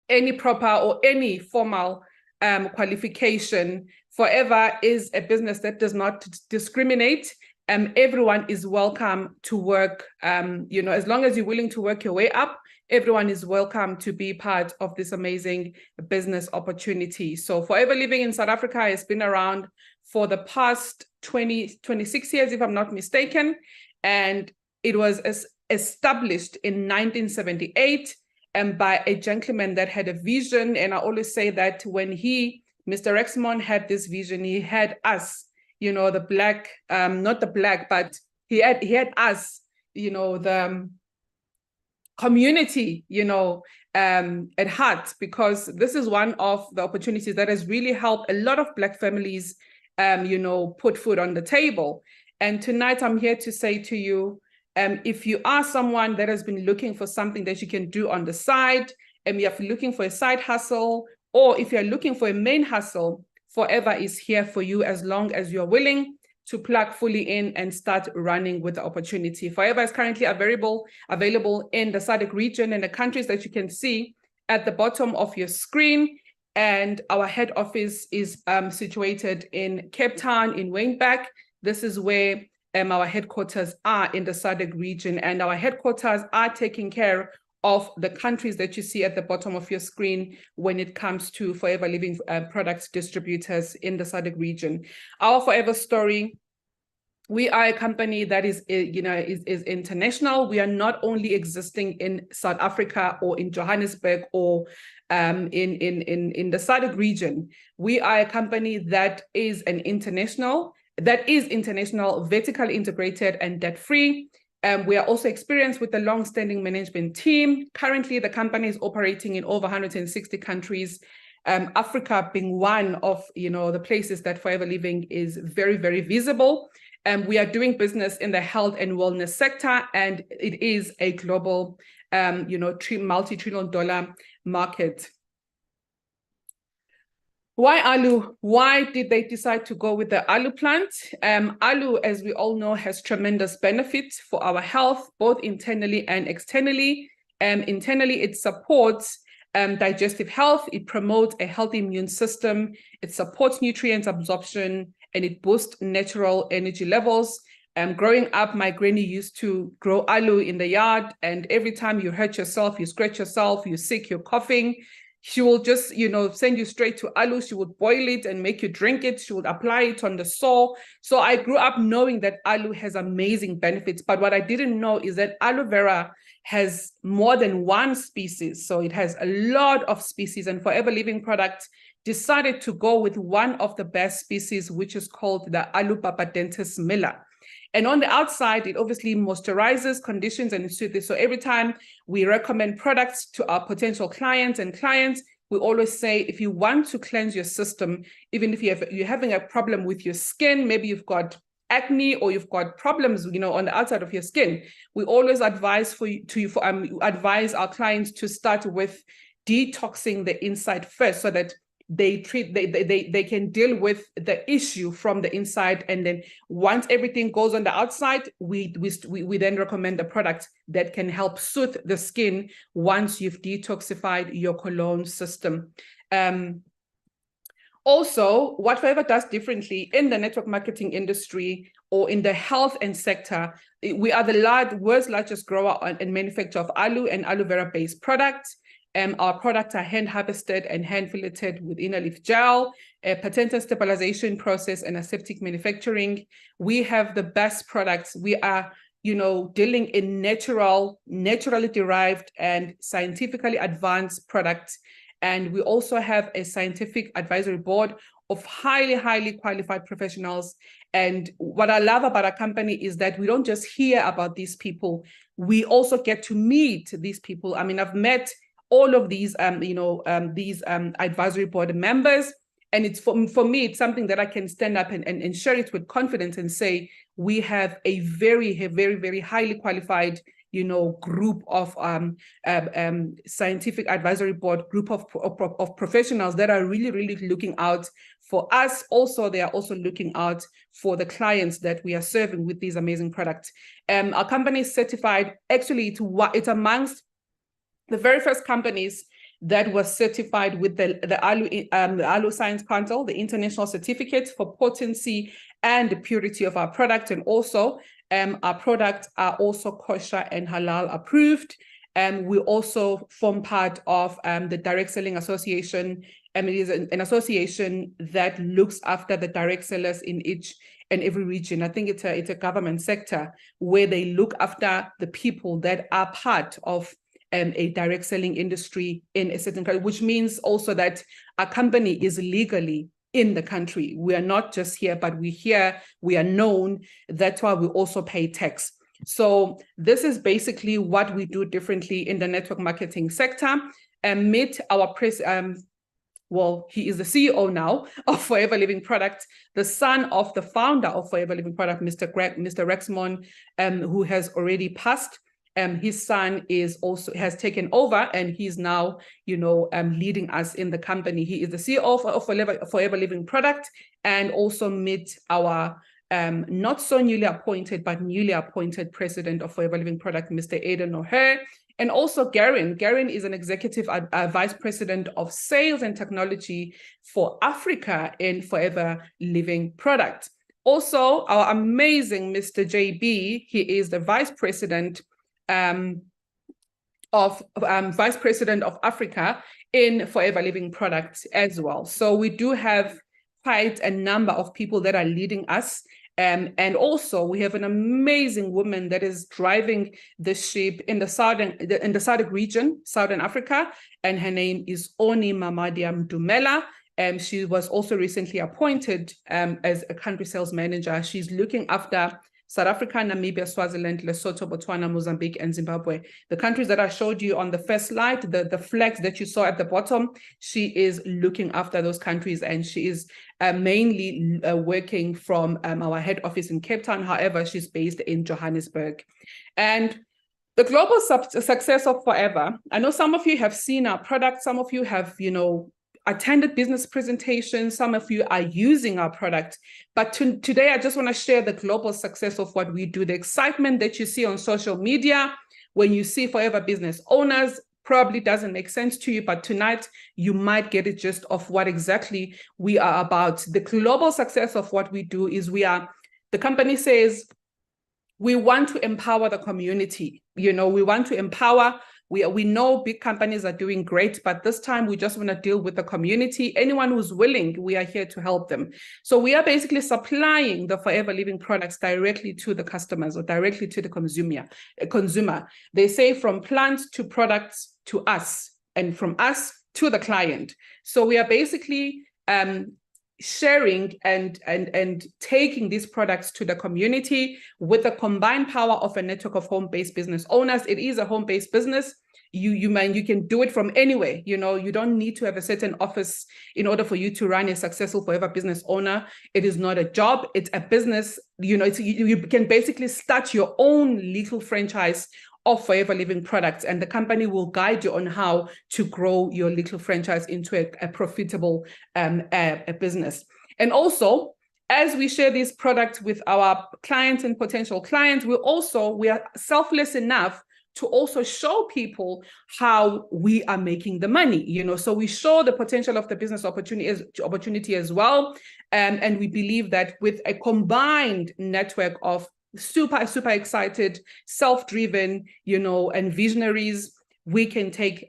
any proper or any formal qualification. Forever is a business that does not discriminate. Everyone is welcome to work. As long as you're willing to work your way up, everyone is welcome to be part of this amazing business opportunity. So Forever Living in South Africa has been around for the past 26 years, if I'm not mistaken. And it was established in 1978 by a gentleman that had a vision. And I always say that when Mr. Rexmond had this vision, he had us, the black, not the black, but he had us, the community, at heart, because this is one of the opportunities that has really helped a lot of Black families, put food on the table. And tonight I'm here to say to you, if you are someone that has been looking for something that you can do on the side, and you're looking for a side hustle, or if you're looking for a main hustle, Forever is here for you as long as you're willing to plug fully in and start running with the opportunity. Forever is currently available in the SADC region and the countries that you can see at the bottom of your screen. And our head office is situated in Cape Town, in Wynberg. This is where our headquarters are in the SADC region, and our headquarters are taking care of the countries that you see at the bottom of your screen when it comes to Forever Living products distributors in the SADC region. Our Forever story: we are a company that is international. We are not only existing in South Africa or in Johannesburg or in the SADC region. We are a company that is international, vertically integrated and debt-free. We are also experienced with a long-standing management team. Currently, the company is operating in over 160 countries, Africa being one of the places that Forever Living is very, very visible. We are doing business in the health and wellness sector, and it is a global, multi-trillion-dollar market. Why aloe? Why did they decide to go with the aloe plant? Aloe, as we all know, has tremendous benefits for our health, both internally and externally. Internally, it supports digestive health. It promotes a healthy immune system. It supports nutrient absorption, and it boosts natural energy levels. Growing up, my granny used to grow aloe in the yard, and every time you hurt yourself, you scratch yourself, you're sick, you're coughing, she will just, send you straight to aloe. She would boil it and make you drink it. She would apply it on the sore. So I grew up knowing that aloe has amazing benefits. But what I didn't know is that aloe vera has more than one species. So it has a lot of species. And Forever Living Products decided to go with one of the best species, which is called the Aloe papadentis miller. And on the outside, it obviously moisturizes, conditions, and soothes. So every time we recommend products to our potential clients, we always say, if you want to cleanse your system, even if you're having a problem with your skin, maybe you've got acne or you've got problems, on the outside of your skin, we always advise advise our clients to start with detoxing the inside first, so that they can deal with the issue from the inside, and then once everything goes on the outside, we then recommend a product that can help soothe the skin once you've detoxified your cologne system. Also, what Forever does differently in the network marketing industry or in the health and sector, we are the world's largest grower and manufacturer of aloe and aloe vera based products. Our products are hand harvested and hand filleted with inner leaf gel, a patented stabilization process, and aseptic manufacturing. We have the best products. We are, dealing in naturally derived and scientifically advanced products. And we also have a scientific advisory board of highly qualified professionals. And what I love about our company is that we don't just hear about these people. We also get to meet these people. I mean, I've met all of these, advisory board members. And it's for me, it's something that I can stand up and share it with confidence and say, we have a very highly qualified, group of scientific advisory board group of professionals that are really looking out for us. Also, they are also looking out for the clients that we are serving with these amazing products. Our company is certified. Actually, it's amongst the very first companies that was certified with the Aloe Science Council, the international certificates for potency and the purity of our product. And also our products are also kosher and halal approved. We also form part of the Direct Selling Association. It is an association that looks after the direct sellers in each and every region. I think it's a government sector where they look after the people that are part of a direct selling industry in a certain country, which means also that our company is legally in the country. We are not just here, but we're here, we are known. That's why we also pay tax. So this is basically what we do differently in the network marketing sector. Meet our well, he is the CEO now of Forever Living Product, the son of the founder of Forever Living Product, Mr. Rexmon, who has already passed. His son has taken over, and he's now, leading us in the company. He is the CEO of Forever Living Product, and also meet our not so newly appointed, but newly appointed president of Forever Living Product, Mr. Aidan O'Hare. And also Garen. Garen is an executive vice president of sales and technology for Africa in Forever Living Product. Also, our amazing Mr. JB, he is the vice president of Africa in Forever Living Product as well. So we do have quite a number of people that are leading us. And also we have an amazing woman that is driving the ship in the SADC region, Southern Africa, and her name is Oni Mamadiam Dumela. She was also recently appointed as a country sales manager. She's looking after South Africa, Namibia, Swaziland, Lesotho, Botswana, Mozambique, and Zimbabwe. The countries that I showed you on the first slide, the flags that you saw at the bottom, she is looking after those countries, and she is mainly working from our head office in Cape Town. However, she's based in Johannesburg. And the global success of Forever, I know some of you have seen our product, some of you have, attended business presentations, some of you are using our product. But today, I just want to share the global success of what we do, the excitement that you see on social media when you see Forever business owners. Probably doesn't make sense to you, but tonight you might get it just of what exactly we are about. The global success of what we do is the company says, we want to empower the community. We want to empower. We know big companies are doing great, but this time we just want to deal with the community. Anyone who's willing, we are here to help them. So we are basically supplying the Forever Living products directly to the customers or directly to the consumer. They say from plant to products to us, and from us to the client. So we are basically sharing and taking these products to the community with the combined power of a network of home-based business owners. It is a home-based business. You can do it from anywhere. You don't need to have a certain office in order for you to run a successful Forever business owner. It is not a job, it's a business. You can basically start your own little franchise of Forever Living products, and the company will guide you on how to grow your little franchise into a profitable a business. And also, as we share these products with our clients and potential clients, we are selfless enough to also show people how we are making the money. So we show the potential of the business opportunity as well. And we believe that with a combined network of super excited, self-driven, and visionaries, we can take,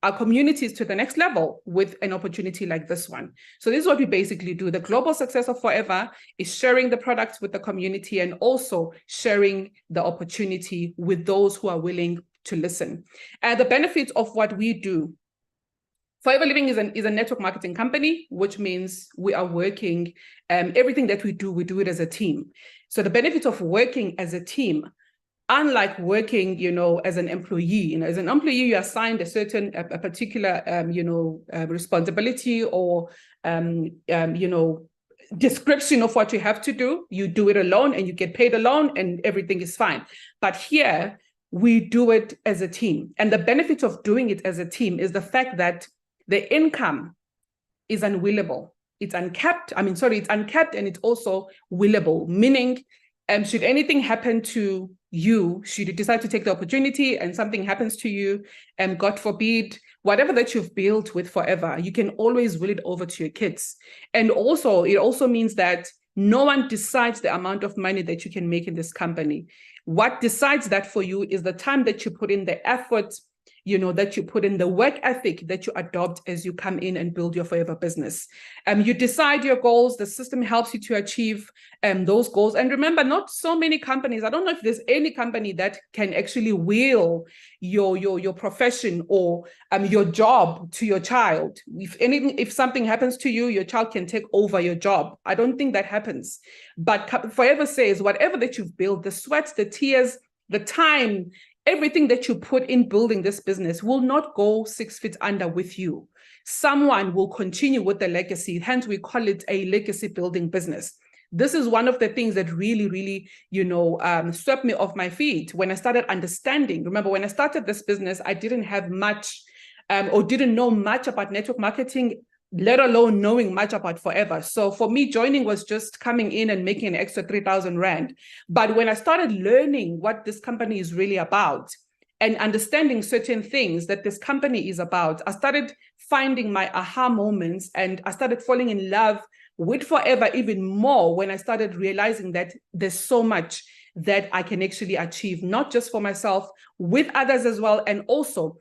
our communities to the next level with an opportunity like this one. So this is what we basically do. The global success of Forever is sharing the products with the community and also sharing the opportunity with those who are willing to listen. And the benefits of what we do. Forever Living is a network marketing company, which means we are working, everything that we do it as a team. So the benefit of working as a team, unlike working, as an employee, as an employee, you are assigned a particular, responsibility or, description of what you have to do. You do it alone and you get paid alone and everything is fine. But here we do it as a team. And the benefit of doing it as a team is the fact that the income is unwillable. It's uncapped. It's uncapped and it's also willable, meaning should anything happen to you, should you decide to take the opportunity and something happens to you, and God forbid, whatever that you've built with forever, you can always will it over to your kids. And also, it also means that no one decides the amount of money that you can make in this company. What decides that for you is the time that you put in, the effort, that you put in, the work ethic that you adopt as you come in and build your forever business. You decide your goals. The system helps you to achieve those goals. And remember, not so many companies, I don't know if there's any company that can actually will your profession or your job to your child. If something happens to you, your child can take over your job. I don't think that happens. But Forever says, whatever that you've built, the sweat, the tears, the time, everything that you put in building this business will not go 6 feet under with you. Someone will continue with the legacy. Hence, we call it a legacy building business. This is one of the things that really, really, swept me off my feet when I started understanding. Remember, when I started this business, I didn't have much or didn't know much about network marketing, let alone knowing much about Forever. So for me, joining was just coming in and making an extra 3,000 Rand. But when I started learning what this company is really about and understanding certain things that this company is about, I started finding my aha moments, and I started falling in love with Forever even more when I started realizing that there's so much that I can actually achieve, not just for myself, with others as well, and also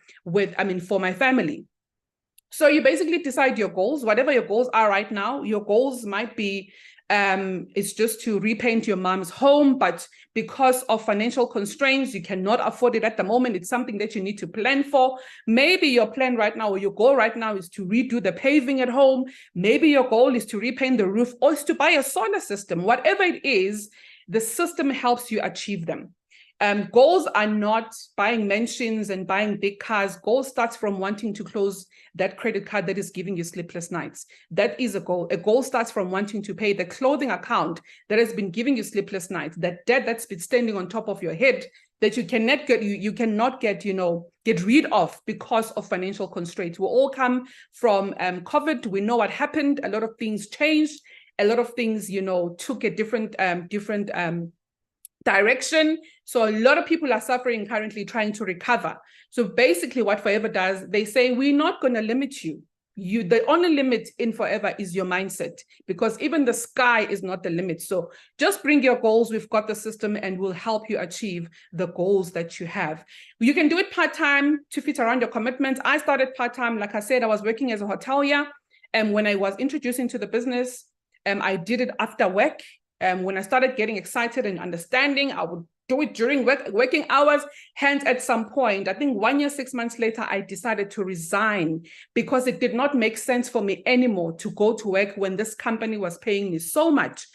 for my family. So you basically decide your goals, whatever your goals are right now. Your goals might be, it's just to repaint your mom's home, but because of financial constraints, you cannot afford it at the moment. It's something that you need to plan for. Maybe your plan right now, or your goal right now, is to redo the paving at home. Maybe your goal is to repaint the roof, or is to buy a solar system. Whatever it is, the system helps you achieve them. Goals are not buying mansions and buying big cars. Goal starts from wanting to close that credit card that is giving you sleepless nights. That is a goal. A goal starts from wanting to pay the clothing account that has been giving you sleepless nights, that debt that's been standing on top of your head that you cannot get rid of because of financial constraints. We all come from COVID. We know what happened. A lot of things changed. A lot of things, took a different direction. So a lot of people are suffering currently, trying to recover. So basically what Forever does, they say, we're not going to limit you. The only limit in Forever is your mindset, because even the sky is not the limit. So just bring your goals. We've got the system, and we'll help you achieve the goals that you have. You can do it part-time to fit around your commitments. I started part-time. Like I said, I was working as a hotelier. And when I was introduced into the business, I did it after work. When I started getting excited and understanding, I would do it during working hours. Hence, at some point, I think 1 year, 6 months later, I decided to resign because it did not make sense for me anymore to go to work when this company was paying me so much.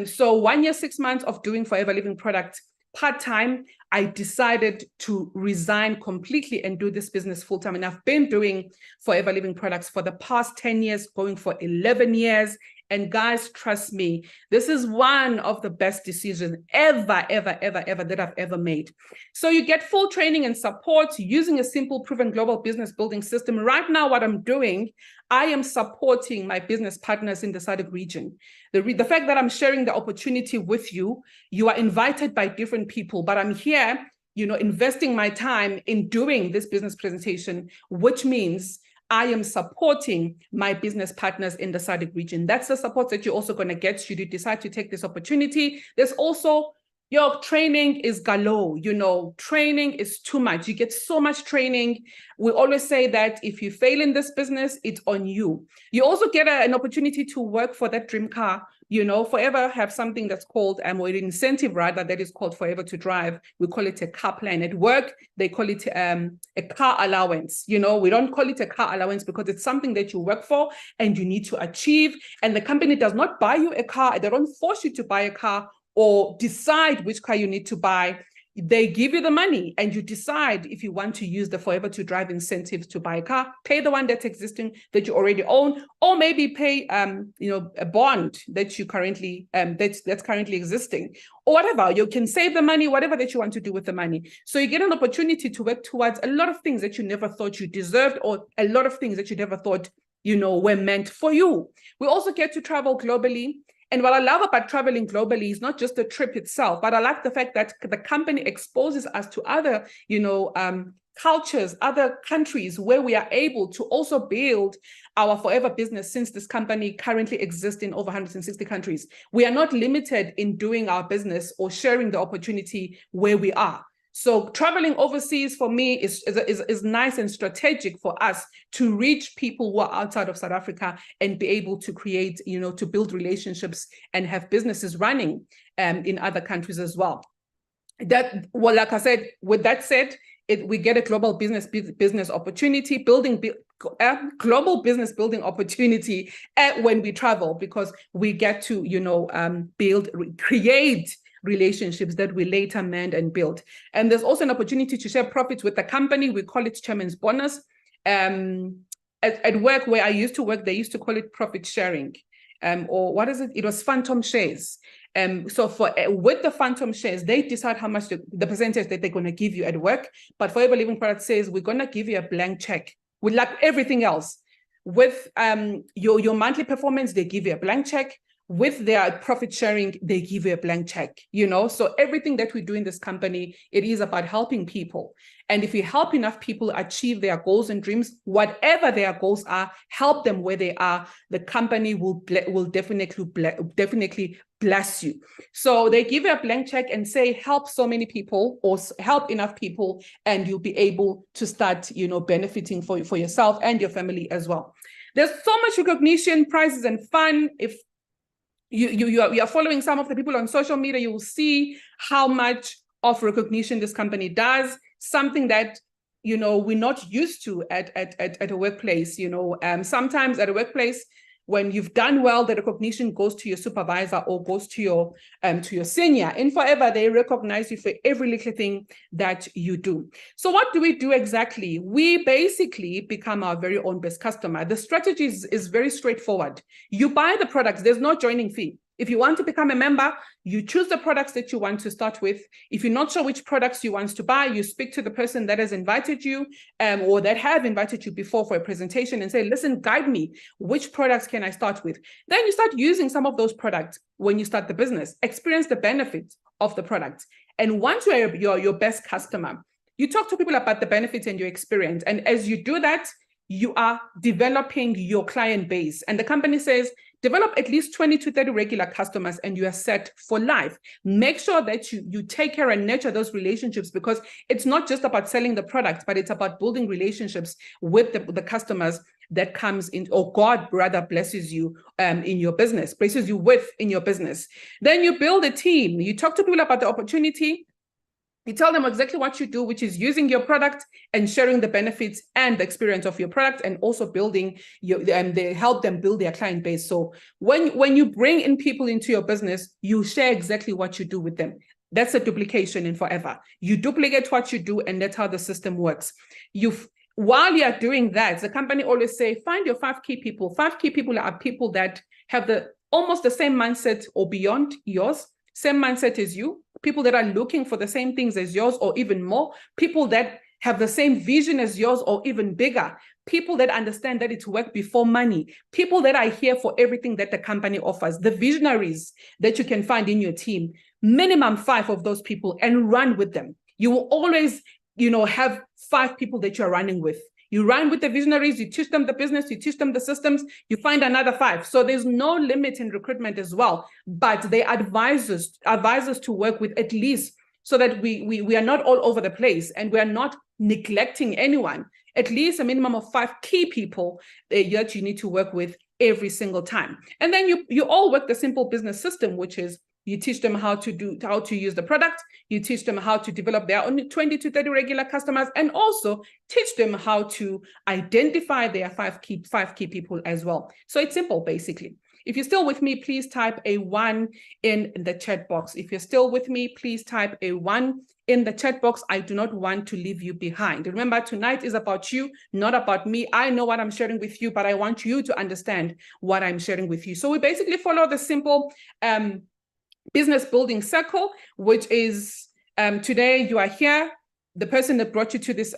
So 1 year, 6 months of doing Forever Living product part-time, I decided to resign completely and do this business full-time. And I've been doing Forever Living products for the past 10 years, going for 11 years. And guys, trust me, this is one of the best decisions ever that I've ever made. So you get full training and support using a simple, proven global business building system. Right now, what I'm doing, I am supporting my business partners in the SADC region. The fact that I'm sharing the opportunity with you, you are invited by different people, but I'm here, investing my time in doing this business presentation, which means I am supporting my business partners in the SADC region. That's the support that you're also going to get should you decide to take this opportunity. There's also your training is galore. Training is too much. You get so much training. We always say that if you fail in this business, it's on you. You also get an opportunity to work for that dream car. Forever have something that's called, or an incentive rather, that is called Forever to Drive. We call it a car plan. At work, they call it a car allowance. We don't call it a car allowance because it's something that you work for and you need to achieve. And the company does not buy you a car. They don't force you to buy a car or decide which car you need to buy. They give you the money and you decide if you want to use the Forever to Drive incentives to buy a car, pay the one that's existing that you already own, or maybe pay a bond that you currently that's currently existing, or whatever. You can save the money, whatever that you want to do with the money. So you get an opportunity to work towards a lot of things that you never thought you deserved, or a lot of things that you never thought were meant for you. We also get to travel globally And what I love about traveling globally is not just the trip itself, but I like the fact that the company exposes us to other, cultures, other countries where we are able to also build our forever business, since this company currently exists in over 160 countries. We are not limited in doing our business or sharing the opportunity where we are. So traveling overseas for me is nice and strategic for us to reach people who are outside of South Africa and be able to create, to build relationships and have businesses running in other countries as well. Like I said, with that said, we get a global business opportunity, global business building opportunity when we travel, because we get to, create relationships that we later mend and build. And there's also an opportunity to share profits with the company. We call it chairman's bonus. At work where I used to work, they used to call it profit sharing. Or what is it? It was phantom shares. So with the phantom shares, they decide how much the percentage that they're going to give you at work. But Forever Living Products says, we're going to give you a blank check with like everything else. With your monthly performance, they give you a blank check. With their profit sharing, they give you a blank check, So everything that we do in this company, it is about helping people. And if we help enough people achieve their goals and dreams, whatever their goals are, help them where they are, the company will definitely bless you. So they give you a blank check and say, help so many people or help enough people, and you'll be able to start, benefiting for yourself and your family as well. There's so much recognition, prizes, and fun. If you are following some of the people on social media, you will see how much of recognition this company does, something that, we're not used to at a workplace. Sometimes at a workplace, when you've done well, the recognition goes to your supervisor or goes to your senior. In Forever, they recognize you for every little thing that you do. So what do we do exactly? We basically become our very own best customer. The strategy is very straightforward. You buy the products. There's no joining fee. If you want to become a member, you choose the products that you want to start with. If you're not sure which products you want to buy, you speak to the person that has invited you or that have invited you before for a presentation and say, listen, guide me. Which products can I start with? Then you start using some of those products when you start the business. Experience the benefits of the product. And once you're your best customer, you talk to people about the benefits and your experience. And as you do that, you are developing your client base. And the company says, develop at least 20 to 30 regular customers and you are set for life. Make sure that you take care and nurture those relationships, because it's not just about selling the product, but it's about building relationships with the customers that comes in, or God rather blesses you in your business, blesses you with in your business. Then you build a team. You talk to people about the opportunity. You tell them exactly what you do, which is using your product and sharing the benefits and the experience of your product, and also building they help them build their client base. So when you bring in people into your business, you share exactly what you do with them. That's a duplication in Forever. You duplicate what you do, and that's how the system works. While you are doing that, the company always say, find your 5 key people. 5 key people are people that have almost the same mindset or beyond yours, same mindset as you, people that are looking for the same things as yours or even more, people that have the same vision as yours or even bigger, people that understand that it's work before money, people that are here for everything that the company offers, the visionaries that you can find in your team, minimum 5 of those people, and run with them. You will always, have 5 people that you're running with. You run with the visionaries, you teach them the business, you teach them the systems, you find another 5. So there's no limit in recruitment as well, but they advise us to work with at least, so that we are not all over the place and we are not neglecting anyone. At least a minimum of 5 key people that you need to work with every single time. And then you all work the simple business system, which is you teach them how to use the product. You teach them how to develop their own 20 to 30 regular customers, and also teach them how to identify their 5 key people as well. So it's simple, basically. If you're still with me, please type a 1 in the chat box. If you're still with me, please type a 1 in the chat box. I do not want to leave you behind. Remember, tonight is about you, not about me. I know what I'm sharing with you, but I want you to understand what I'm sharing with you. So we basically follow the simple business building circle, which is today you are here. the person that brought you to this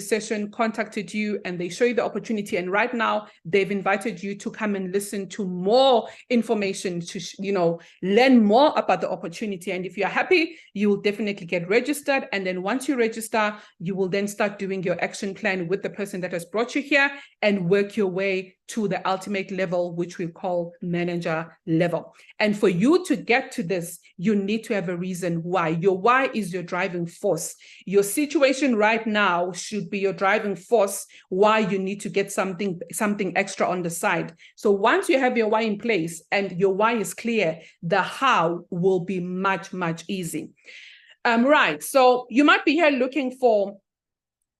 session contacted you and they show you the opportunity, and right now they've invited you to come and listen to more information, to learn more about the opportunity. And if you're happy, you will definitely get registered. And then once you register, you will then start doing your action plan with the person that has brought you here and work your way to the ultimate level, which we call manager level. And for you to get to this, you need to have a reason why. Your why is your driving force. Your situation right now should be your driving force why you need to get something extra on the side. So once you have your why in place and your why is clear, the how will be much, much easy. Right. So you might be here looking for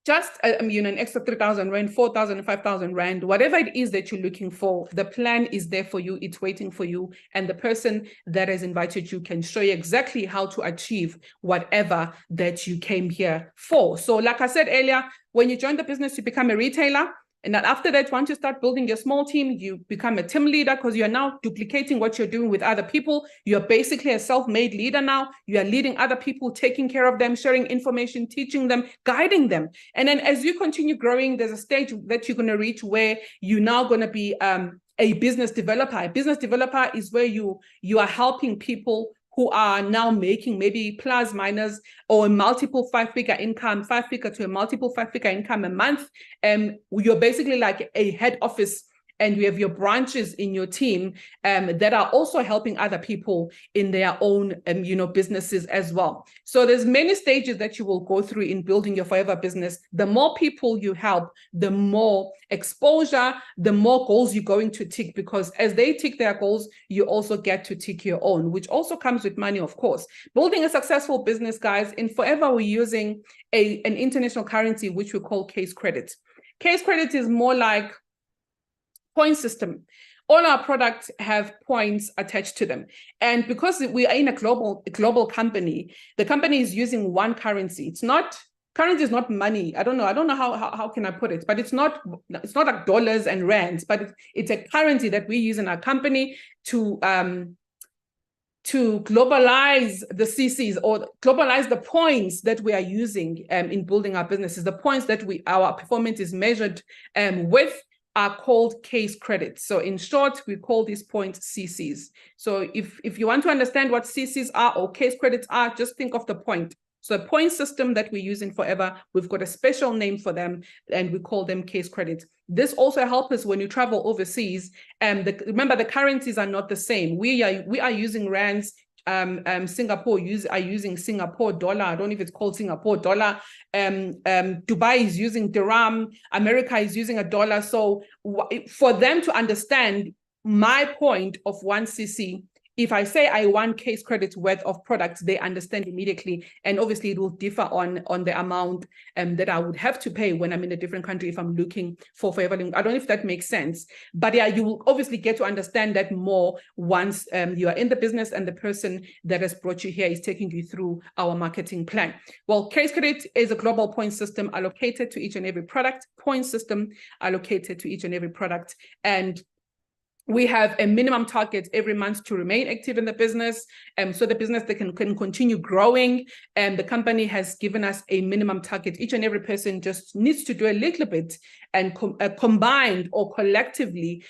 just an extra 3,000 Rand, 4,000, 5,000 Rand, whatever it is that you're looking for, the plan is there for you, it's waiting for you. And the person that has invited you can show you exactly how to achieve whatever that you came here for. So like I said earlier, when you join the business, you become a retailer. And then after that, once you start building your small team, you become a team leader because you're now duplicating what you're doing with other people. You're basically a self-made leader now. You are leading other people, taking care of them, sharing information, teaching them, guiding them. And then as you continue growing, there's a stage that you're going to reach where you're now going to be a business developer. A business developer is where you are helping people who are now making maybe plus, minus, or a multiple five-figure income, five-figure to a multiple five-figure income a month. You're basically like a head office, and you have your branches in your team that are also helping other people in their own businesses as well. So there's many stages that you will go through in building your forever business. The more people you help, the more exposure, the more goals you're going to tick, because as they tick their goals, you also get to tick your own, which also comes with money, of course. Building a successful business, guys, in forever, we're using an international currency, which we call case credit. Case credit is more like point system. All our products have points attached to them. And because we are in a global company, the company is using one currency. Currency is not money. I don't know how can I put it, but it's not like dollars and rands, but it's a currency that we use in our company to globalize the CCs, or globalize the points that we are using in building our businesses. The points that our performance is measured with are called case credits. So in short, we call these points CCs. So if you want to understand what CCs are or case credits are, just think of the point. So a point system that we use in Forever, we've got a special name for them, and we call them case credits. This also helps us when you travel overseas. Remember, the currencies are not the same. We are using rands. Singapore are using Singapore dollar. I don't know if it's called Singapore dollar. Dubai is using dirham. America is using a dollar. So for them to understand my point of 1 CC, if I say I want case credits worth of products, they understand immediately. And obviously it will differ on the amount that I would have to pay when I'm in a different country if I'm looking for forever. I don't know if that makes sense. But yeah, you will obviously get to understand that more once you are in the business and the person that has brought you here is taking you through our marketing plan. Well, case credit is a global point system allocated to each and every product, point system allocated to each and every product. And we have a minimum target every month to remain active in the business, so the business that can continue growing. And the company has given us a minimum target. Each and every person just needs to do a little bit, and combined or collectively,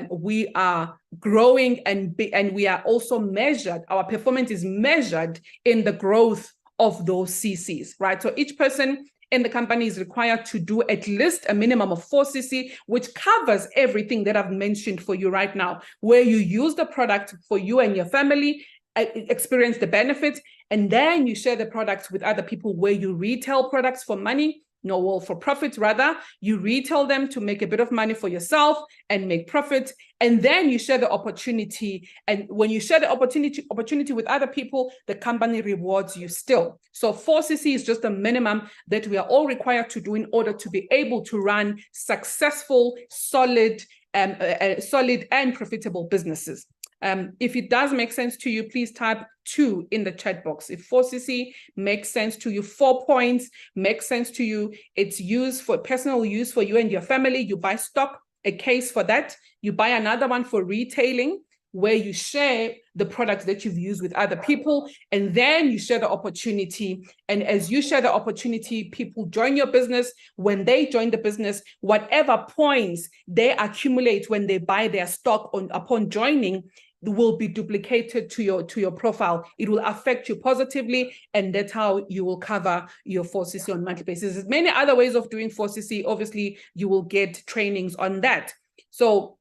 we are growing, and we are also measured. Our performance is measured in the growth of those CCs, right? So each person in the company is required to do at least a minimum of 4 CC, which covers everything that I've mentioned for you right now, where you use the product for you and your family, experience the benefits, and then you share the products with other people, where you retail products for money. No, well, for profit rather, you retail them to make a bit of money for yourself and make profit, and then you share the opportunity. And when you share the opportunity with other people, the company rewards you still. So 4 CC is just a minimum that we are all required to do in order to be able to run successful, solid and profitable businesses. If it does make sense to you, please type 2 in the chat box. If 4 CC makes sense to you, 4 points makes sense to you, it's used for personal use for you and your family. You buy stock, a case for that. You buy another one for retailing. where you share the products that you've used with other people, and then you share the opportunity. And as you share the opportunity, people join your business. When they join the business, whatever points they accumulate when they buy their stock upon joining will be duplicated to your profile. It will affect you positively, and that's how you will cover your 4CC on monthly basis. There's many other ways of doing 4CC. Obviously, you will get trainings on that. So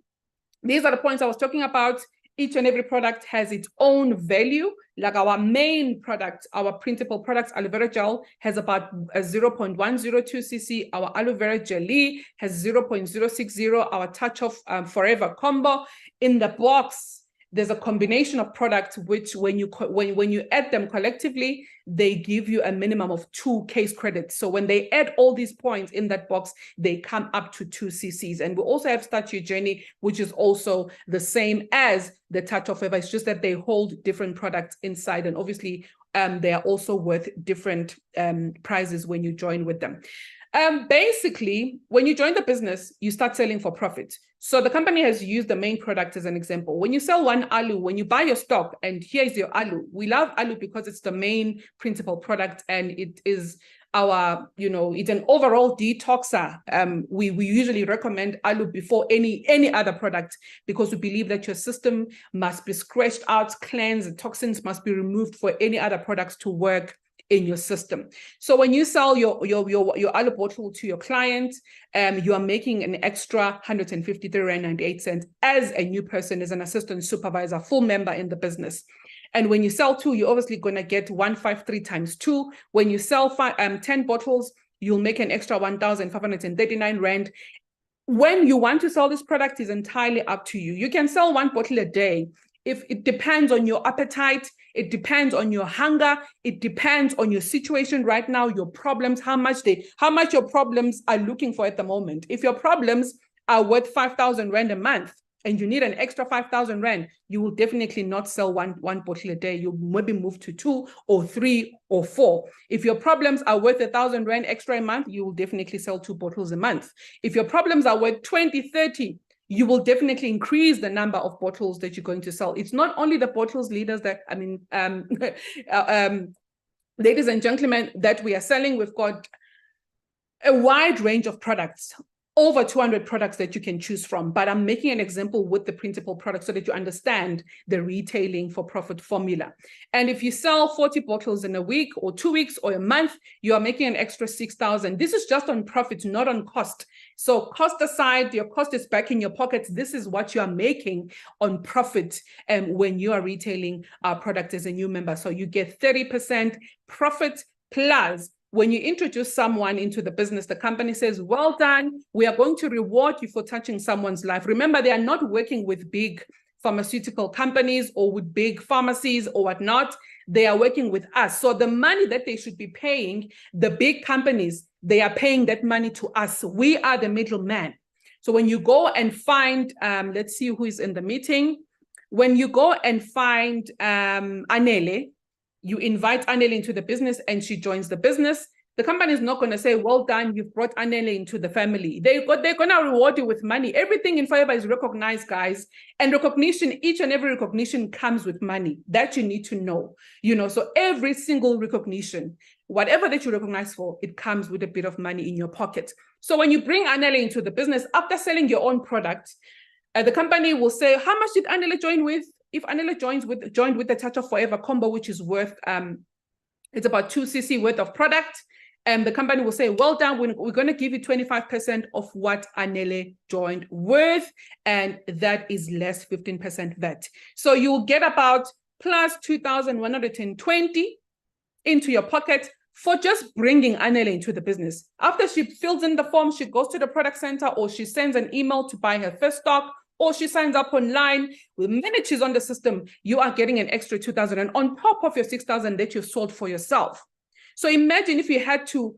these are the points I was talking about. Each and every product has its own value. Like our main product, our printable products, Aloe Vera Gel has about a 0.102 cc. Our Aloe Vera Jelly has 0.060. Our Touch of Forever combo. In the box, there's a combination of products which when you add them collectively, they give you a minimum of 2 case credits. So when they add all these points in that box, they come up to 2 cc's. And we also have Start Your Journey, which is also the same as the Touch of Forever. It's just that they hold different products inside, and obviously they are also worth different prices when you join with them. Basically, when you join the business, you start selling for profit. So the company has used the main product as an example. When you sell one aloe, when you buy your stock, and here's your aloe. We love aloe because it's the main principal product, and it is our, it's an overall detoxer. We usually recommend aloe before any other product, because we believe that your system must be scratched out, cleansed, toxins must be removed for any other products to work in your system. So when you sell your aloe bottle to your client, you are making an extra 153.98 Rand as a new person, as an assistant supervisor, full member in the business. And when you sell 2, you're obviously going to get 153 times 2. When you sell 10 bottles, you'll make an extra 1,539 Rand. When you want to sell this product is entirely up to you. You can sell 1 bottle a day. If it depends on your appetite, it depends on your hunger, it depends on your situation right now, your problems, how much your problems are looking for at the moment. If your problems are worth 5,000 Rand a month and you need an extra 5,000 Rand, you will definitely not sell one bottle a day. You'll maybe move to 2 or 3 or 4. If your problems are worth 1,000 Rand extra a month, you will definitely sell 2 bottles a month. If your problems are worth 20, 30, you will definitely increase the number of bottles that you're going to sell. It's not only the bottles, leaders, ladies and gentlemen, that we are selling. We've got a wide range of products, over 200 products that you can choose from. But I'm making an example with the printable products so that you understand the retailing for profit formula. And if you sell 40 bottles in a week or 2 weeks or a month, you are making an extra 6,000. This is just on profit, not on cost. So cost aside, your cost is back in your pocket. This is what you are making on profit when you are retailing our product as a new member. So you get 30% profit plus. When you introduce someone into the business, the company says, well done, we are going to reward you for touching someone's life. Remember, they are not working with big pharmaceutical companies or with big pharmacies or whatnot. They are working with us. So the money that they should be paying, the big companies, they are paying that money to us. We are the middleman. So when you go and find, let's see who is in the meeting. When you go and find Anele, you invite Anele into the business and she joins the business. The company is not going to say, well done, you've brought Anele into the family. They're going to reward you with money. Everything in Fiber is recognized, guys. And recognition, each and every recognition comes with money. That you need to know. So every single recognition, whatever that you recognize for, it comes with a bit of money in your pocket. So when you bring Anele into the business, after selling your own product, the company will say, how much did Anele join with? If Anele joined with the Touch of Forever combo, which is worth, it's about 2 cc worth of product, and the company will say, well done, we're going to give you 25% of what Anele joined with, and that is less 15% VAT. So you'll get about plus 2,120 into your pocket for just bringing Anele into the business. After she fills in the form, she goes to the product center, or she sends an email to buy her first stock, or she signs up online. The minute she's on the system, you are getting an extra 2,000 and on top of your 6,000 that you sold for yourself. So imagine if you had to,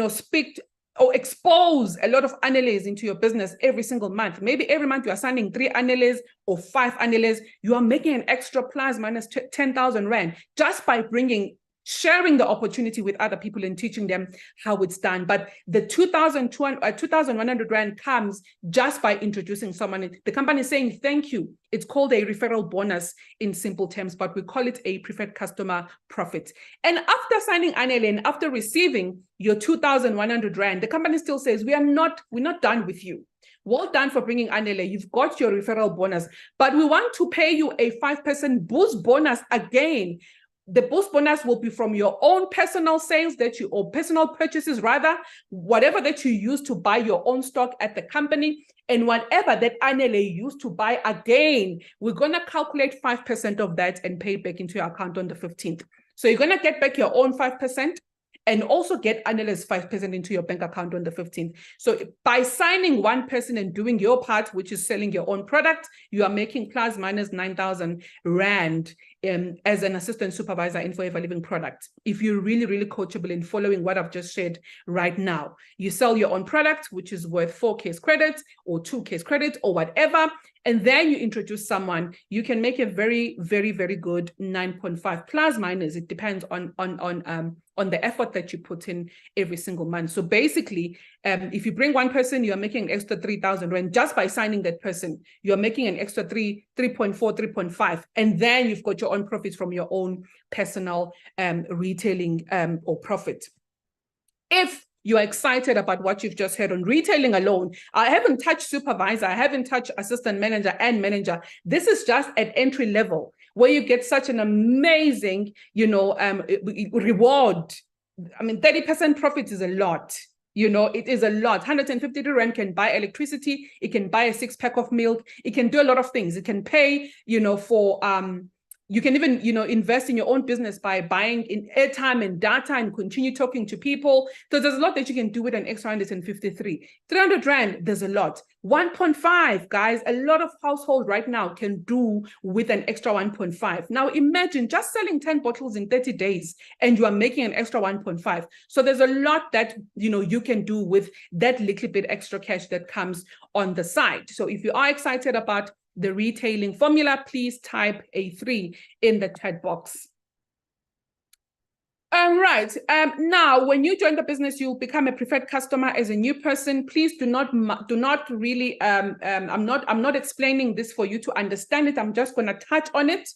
speak or expose a lot of Aneles into your business every single month. Maybe every month you are signing 3 Aneles or 5 Aneles. You are making an extra plus minus 10,000 Rand just by bringing sharing the opportunity with other people and teaching them how it's done. But the 2,100 Rand comes just by introducing someone. The company is saying, thank you. It's called a referral bonus in simple terms, but we call it a preferred customer profit. And after signing Anele and after receiving your 2,100 Rand, the company still says, we're not done with you. Well done for bringing Anele. You've got your referral bonus, but we want to pay you a 5% boost bonus again. The boost bonus will be from your own personal sales or personal purchases rather, whatever that you use to buy your own stock at the company, and whatever that Anele used to buy again, we're going to calculate 5% of that and pay it back into your account on the 15th. So you're going to get back your own 5% and also get Anele's 5% into your bank account on the 15th. So by signing one person and doing your part, which is selling your own product, you are making plus minus 9,000 Rand as an assistant supervisor in Forever Living product. If you're really, really coachable in following what I've just shared right now, you sell your own product, which is worth 4 case credits or 2 case credits or whatever, and then you introduce someone, you can make a very, very, very good 9.5 plus minus. It depends on the effort that you put in every single month. So basically, if you bring one person, you're making an extra 3,000 Rand just by signing that person. You're making an extra 3.4, 3.5, and then you've got your own profits from your own personal retailing or profit. If you're excited about what you've just heard on retailing alone, I haven't touched supervisor, I haven't touched assistant manager and manager. This is just at entry level where you get such an amazing, reward. I mean, 30% profit is a lot. It is a lot. 150 Rand can buy electricity. It can buy a 6-pack of milk. It can do a lot of things. It can pay, for you can even, invest in your own business by buying in airtime and data and continue talking to people. So there's a lot that you can do with an extra 153. 300 Rand, there's a lot. 1.5, guys, a lot of households right now can do with an extra 1.5. Now imagine just selling 10 bottles in 30 days and you are making an extra 1.5. So there's a lot that, you can do with that little bit extra cash that comes on the side. So if you are excited about the retailing formula, please type a 3 in the chat box. Right. Now, when you join the business, you'll become a preferred customer as a new person. Please do not really. I'm not explaining this for you to understand it. I'm just going to touch on it.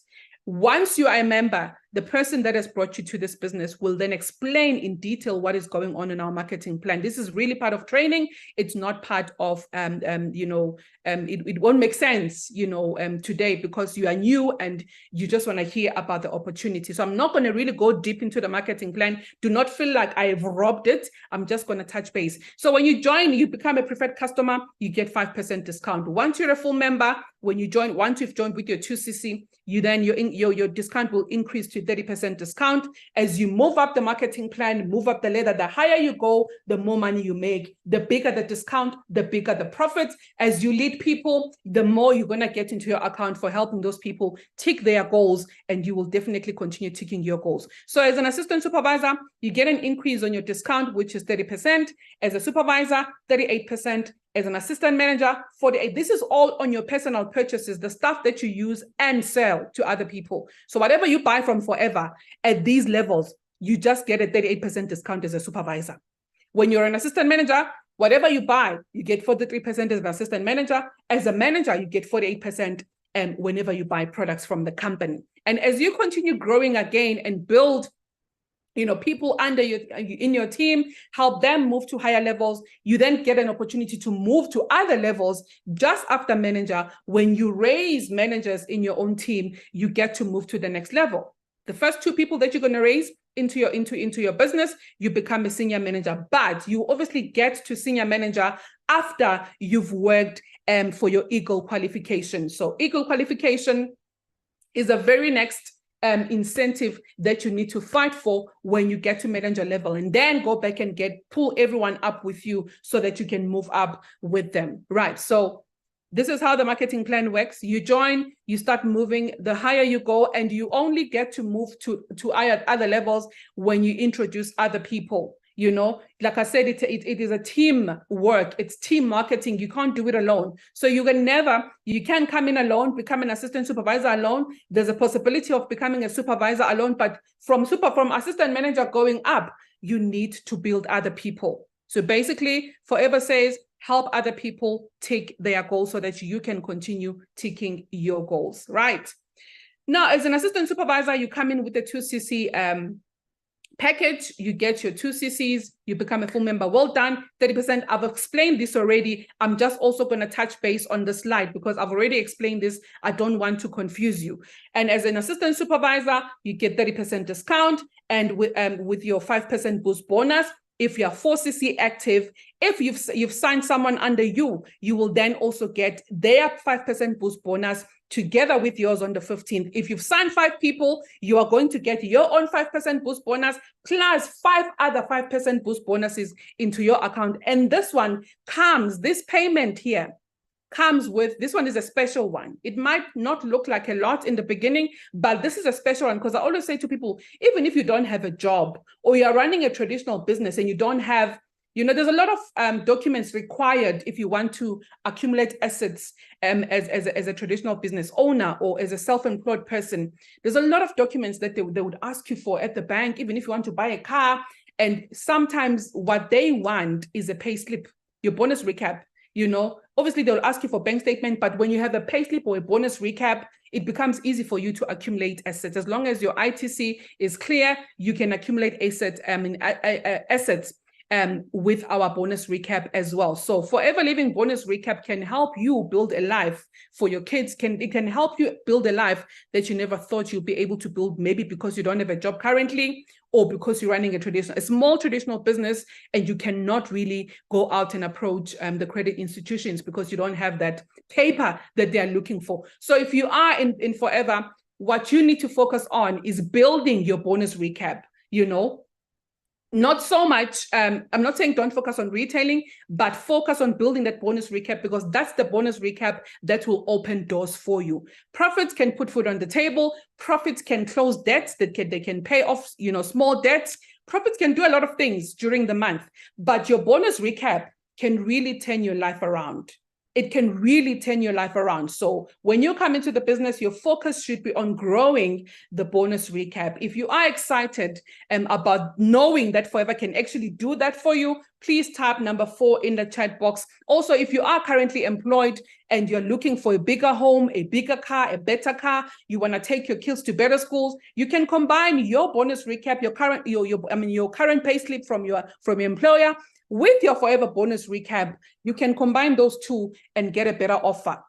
Once you are a member, the person that has brought you to this business will then explain in detail what is going on in our marketing plan. This is really part of training. It's not part of, it won't make sense, today because you are new and you just want to hear about the opportunity. So I'm not going to really go deep into the marketing plan. Do not feel like I've robbed it. I'm just going to touch base. So when you join, you become a preferred customer, you get 5% discount. Once you're a full member, when you join, once you've joined with your 2cc, you then your discount will increase to 30% discount. As you move up the marketing plan, move up the ladder, the higher you go, the more money you make, the bigger the discount, the bigger the profits. As you lead people, the more you're going to get into your account for helping those people tick their goals, and you will definitely continue ticking your goals. So as an assistant supervisor, you get an increase on your discount, which is 30%. As a supervisor, 38%. As an assistant manager, 48%. This is all on your personal purchases, the stuff that you use and sell to other people. So whatever you buy from Forever at these levels, you just get a 38% discount as a supervisor. When you're an assistant manager, whatever you buy, you get 43% as an assistant manager. As a manager, you get 48% whenever you buy products from the company. And as you continue growing again and build people under you in your team, help them move to higher levels, you then get an opportunity to move to other levels just after manager. When you raise managers in your own team, you get to move to the next level. The first 2 people that you're going to raise into your business, you become a senior manager, but you obviously get to senior manager after you've worked for your Eagle qualification. So Eagle qualification is a very next incentive that you need to fight for when you get to manager level, and then go back and pull everyone up with you so that you can move up with them. Right. So this is how the marketing plan works. You join, you start moving, the higher you go, and you only get to move to other levels when you introduce other people. You know, like I said, it is a team work. It's team marketing. You can't do it alone. So you can come in alone, become an assistant supervisor alone. There's a possibility of becoming a supervisor alone, but from assistant manager going up, you need to build other people. So basically, Forever says, help other people tick their goals so that you can continue ticking your goals, right? Now, as an assistant supervisor, you come in with the 2cc package, you get your 2cc's, you become a full member. Well done, 30%. I've explained this already. I'm just also going to touch base on the slide because I've already explained this. I don't want to confuse you. And as an assistant supervisor, you get 30% discount, and with your 5% boost bonus. If you're 4cc active, if you've signed someone under you, you will then also get their 5% boost bonus together with yours on the 15th. If you've signed 5 people, you are going to get your own 5% boost bonus plus 5 other 5% boost bonuses into your account. And this payment here comes with, this one is a special one. It might not look like a lot in the beginning, but this is a special one because I always say to people, even if you don't have a job or you're running a traditional business and you don't have, there's a lot of documents required if you want to accumulate assets as a traditional business owner or as a self-employed person. There's a lot of documents that they would ask you for at the bank, even if you want to buy a car. And sometimes what they want is a payslip, your bonus recap. Obviously they'll ask you for bank statement, but when you have a payslip or a bonus recap, it becomes easy for you to accumulate assets. As long as your ITC is clear, you can accumulate assets with our bonus recap as well. So Forever Living bonus recap can help you build a life for your kids. It can help you build a life that you never thought you'd be able to build, maybe because you don't have a job currently or because you're running a small traditional business and you cannot really go out and approach the credit institutions because you don't have that paper that they're looking for. So if you are in Forever, what you need to focus on is building your bonus recap, Not so much, I'm not saying don't focus on retailing, but focus on building that bonus recap because that's the bonus recap that will open doors for you. Profits can put food on the table. Profits can close debts they can pay off, small debts. Profits can do a lot of things during the month, but your bonus recap can really turn your life around. It can really turn your life around. So when you come into the business, your focus should be on growing the bonus recap. If you are excited about knowing that Forever can actually do that for you, please type number 4 in the chat box. Also, if you are currently employed and you're looking for a bigger home, a bigger car, a better car, you want to take your kids to better schools, you can combine your bonus recap, your current payslip from your employer with your Forever bonus recap. You can combine those two and get a better offer.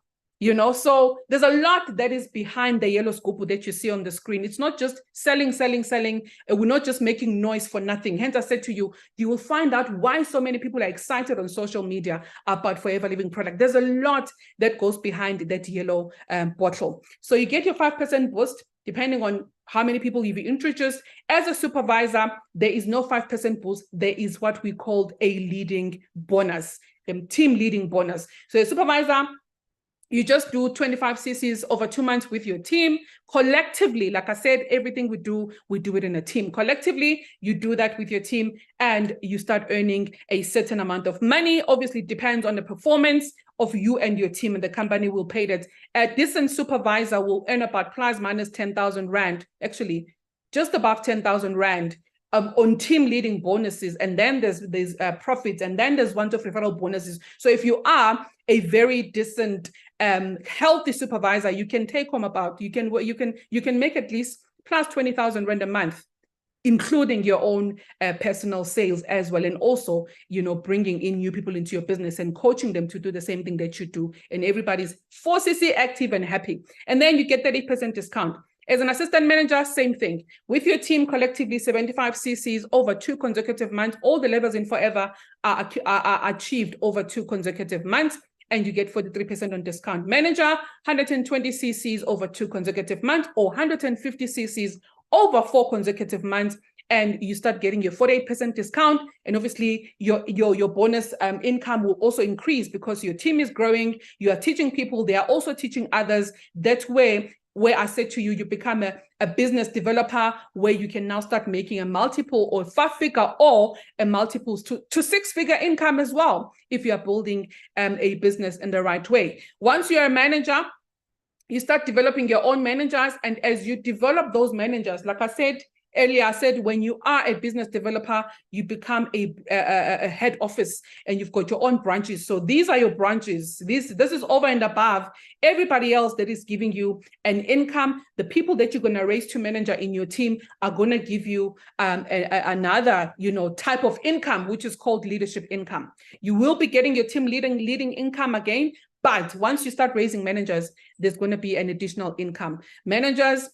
So there's a lot that is behind the yellow scoop that you see on the screen. It's not just selling. We're not just making noise for nothing. Hence, I said to you, you will find out why so many people are excited on social media about Forever Living product. There's a lot that goes behind that yellow bottle. So you get your 5% boost, depending on how many people you've introduced. As a supervisor, there is no 5% boost. There is what we call a leading bonus, a team leading bonus. So a supervisor, you just do 25 cc's over 2 months with your team. Collectively, like I said, everything we do it in a team. Collectively, you do that with your team and you start earning a certain amount of money. Obviously, it depends on the performance of you and your team, and the company will pay that. A decent supervisor will earn about plus minus 10,000 Rand, actually just above 10,000 Rand on team leading bonuses. And then there's profits, and then there's one-off referral bonuses. So if you are a very decent, healthy supervisor, you can take home about, you can make at least plus 20,000 Rand a month, including your own personal sales as well. And also, bringing in new people into your business and coaching them to do the same thing that you do. And everybody's 4cc active and happy. And then you get 30% discount. As an assistant manager, same thing. With your team, collectively 75 cc's over 2 consecutive months. All the levels in Forever are achieved over 2 consecutive months. And you get 43% on discount. Manager, 120 cc's over 2 consecutive months, or 150 cc's over 4 consecutive months, and you start getting your 48% discount. And obviously your bonus income will also increase because your team is growing, you are teaching people, they are also teaching others. That way, where I said to you, you become a business developer where you can now start making a multiple or 5-figure or a multiples to 6-figure income as well, if you are building a business in the right way. Once you're a manager, you start developing your own managers. And as you develop those managers, like I said earlier, I said, when you are a business developer, you become a head office and you've got your own branches. So these are your branches. This is over and above everybody else that is giving you an income. The people that you're going to raise to manager in your team are going to give you another, type of income, which is called leadership income. You will be getting your team leading income again. But once you start raising managers, there's going to be an additional income. Managers,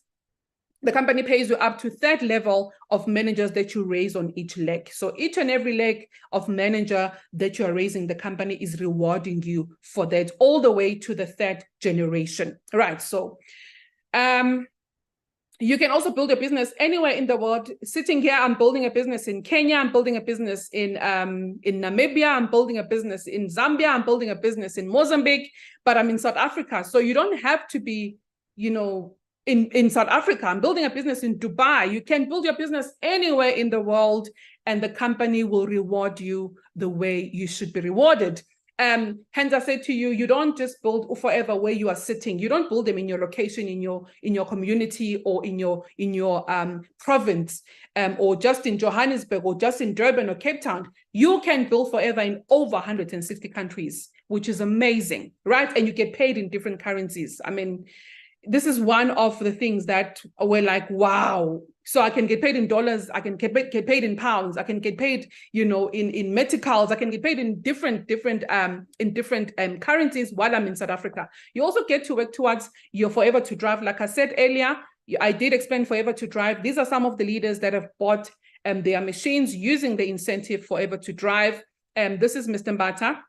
the company pays you up to third level of managers that you raise on each leg. So each and every leg of manager that you are raising, the company is rewarding you for that all the way to the third generation. Right. So you can also build a business anywhere in the world. Sitting here, I'm building a business in Kenya. I'm building a business in Namibia. I'm building a business in Zambia. I'm building a business in Mozambique, but I'm in South Africa. So you don't have to be, in South Africa. I'm building a business in Dubai. You can build your business anywhere in the world, and the company will reward you the way you should be rewarded. Hence I said to you, you don't just build forever where you are sitting. You don't build them in your location, in your community, or in your province, or just in Johannesburg, or just in Durban or Cape Town. You can build forever in over 160 countries, which is amazing, right? And you get paid in different currencies. I mean, this is one of the things that we're like, wow. So I can get paid in dollars, I can get paid in pounds, I can get paid, in meticals, I can get paid in different currencies while I'm in South Africa. You also get to work towards your Forever to Drive. Like I said earlier, I did explain Forever to Drive. These are some of the leaders that have bought their machines using the incentive Forever to Drive. This is Mr. Mbata.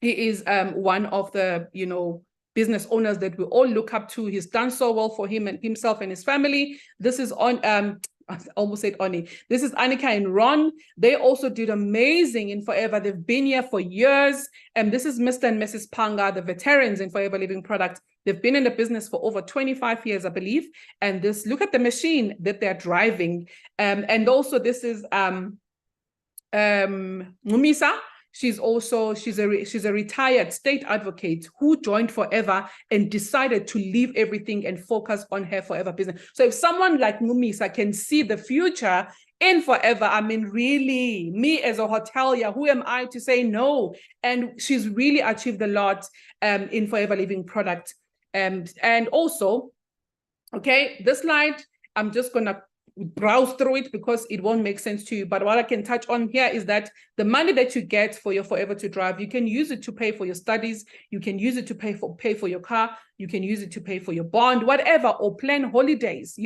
He is one of the, business owners that we all look up to. He's done so well for himself and his family. This is I almost said Oni. This is Annika and Ron. They also did amazing in Forever. They've been here for years. And this is Mr. and Mrs. Panga, the veterans in Forever Living Product. They've been in the business for over 25 years, I believe. And look at the machine that they're driving. And also this is Mumisa. She's a retired state advocate who joined Forever and decided to leave everything and focus on her Forever business. So if someone like Mumisa can see the future in Forever, I mean, really, me as a hotelier, who am I to say no? And she's really achieved a lot in Forever Living Product. And also, okay, this slide, I'm just going to browse through it because it won't make sense to you. But what I can touch on here is that the money that you get for your Forever to Drive, you can use it to pay for your studies. You can use it to pay for your car. You can use it to pay for your bond, whatever, or plan holidays,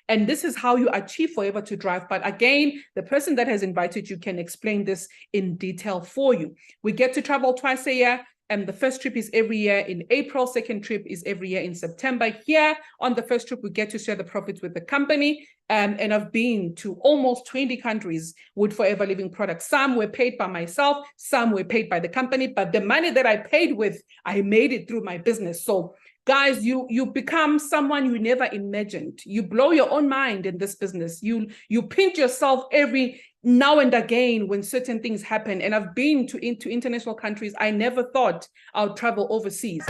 and this is how you achieve Forever to Drive. But again, the person that has invited you can explain this in detail for you. We get to travel twice a year. The first trip is every year in April. Second trip is every year in September. Here on the first trip, we get to share the profits with the company. And I've been to almost 20 countries with Forever Living Products. Some were paid by myself, some were paid by the company, but the money that I paid with, I made it through my business. So guys, you become someone you never imagined. You blow your own mind in this business. You pinch yourself every now and again when certain things happen. And I've been into international countries. I never thought I would travel overseas.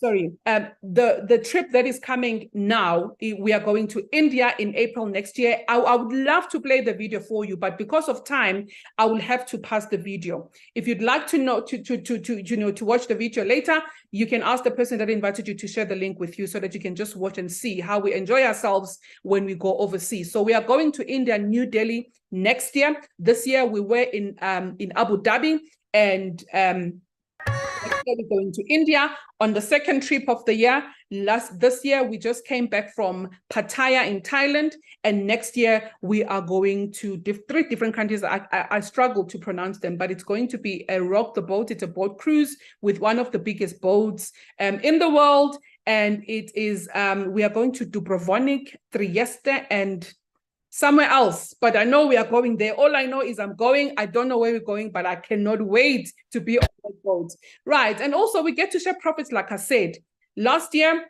The trip that is coming now, we are going to India in April next year. I would love to play the video for you, but because of time, I will have to pass the video. If you'd like to know to watch the video later, you can ask the person that invited you to share the link with you so that you can just watch and see how we enjoy ourselves when we go overseas. So we are going to India, New Delhi next year. This year we were in Abu Dhabi, and we're going to India on the second trip of the year. This year, we just came back from Pattaya in Thailand, and next year we are going to 3 different countries. I struggle to pronounce them, but it's going to be a rock the boat. It's a boat cruise with one of the biggest boats in the world, and it is we are going to Dubrovnik, Trieste, and somewhere else, but I know we are going there. All I know is I'm going. I don't know where we're going, but I cannot wait to be on that boat. Right. And also we get to share profits, like I said. Last year,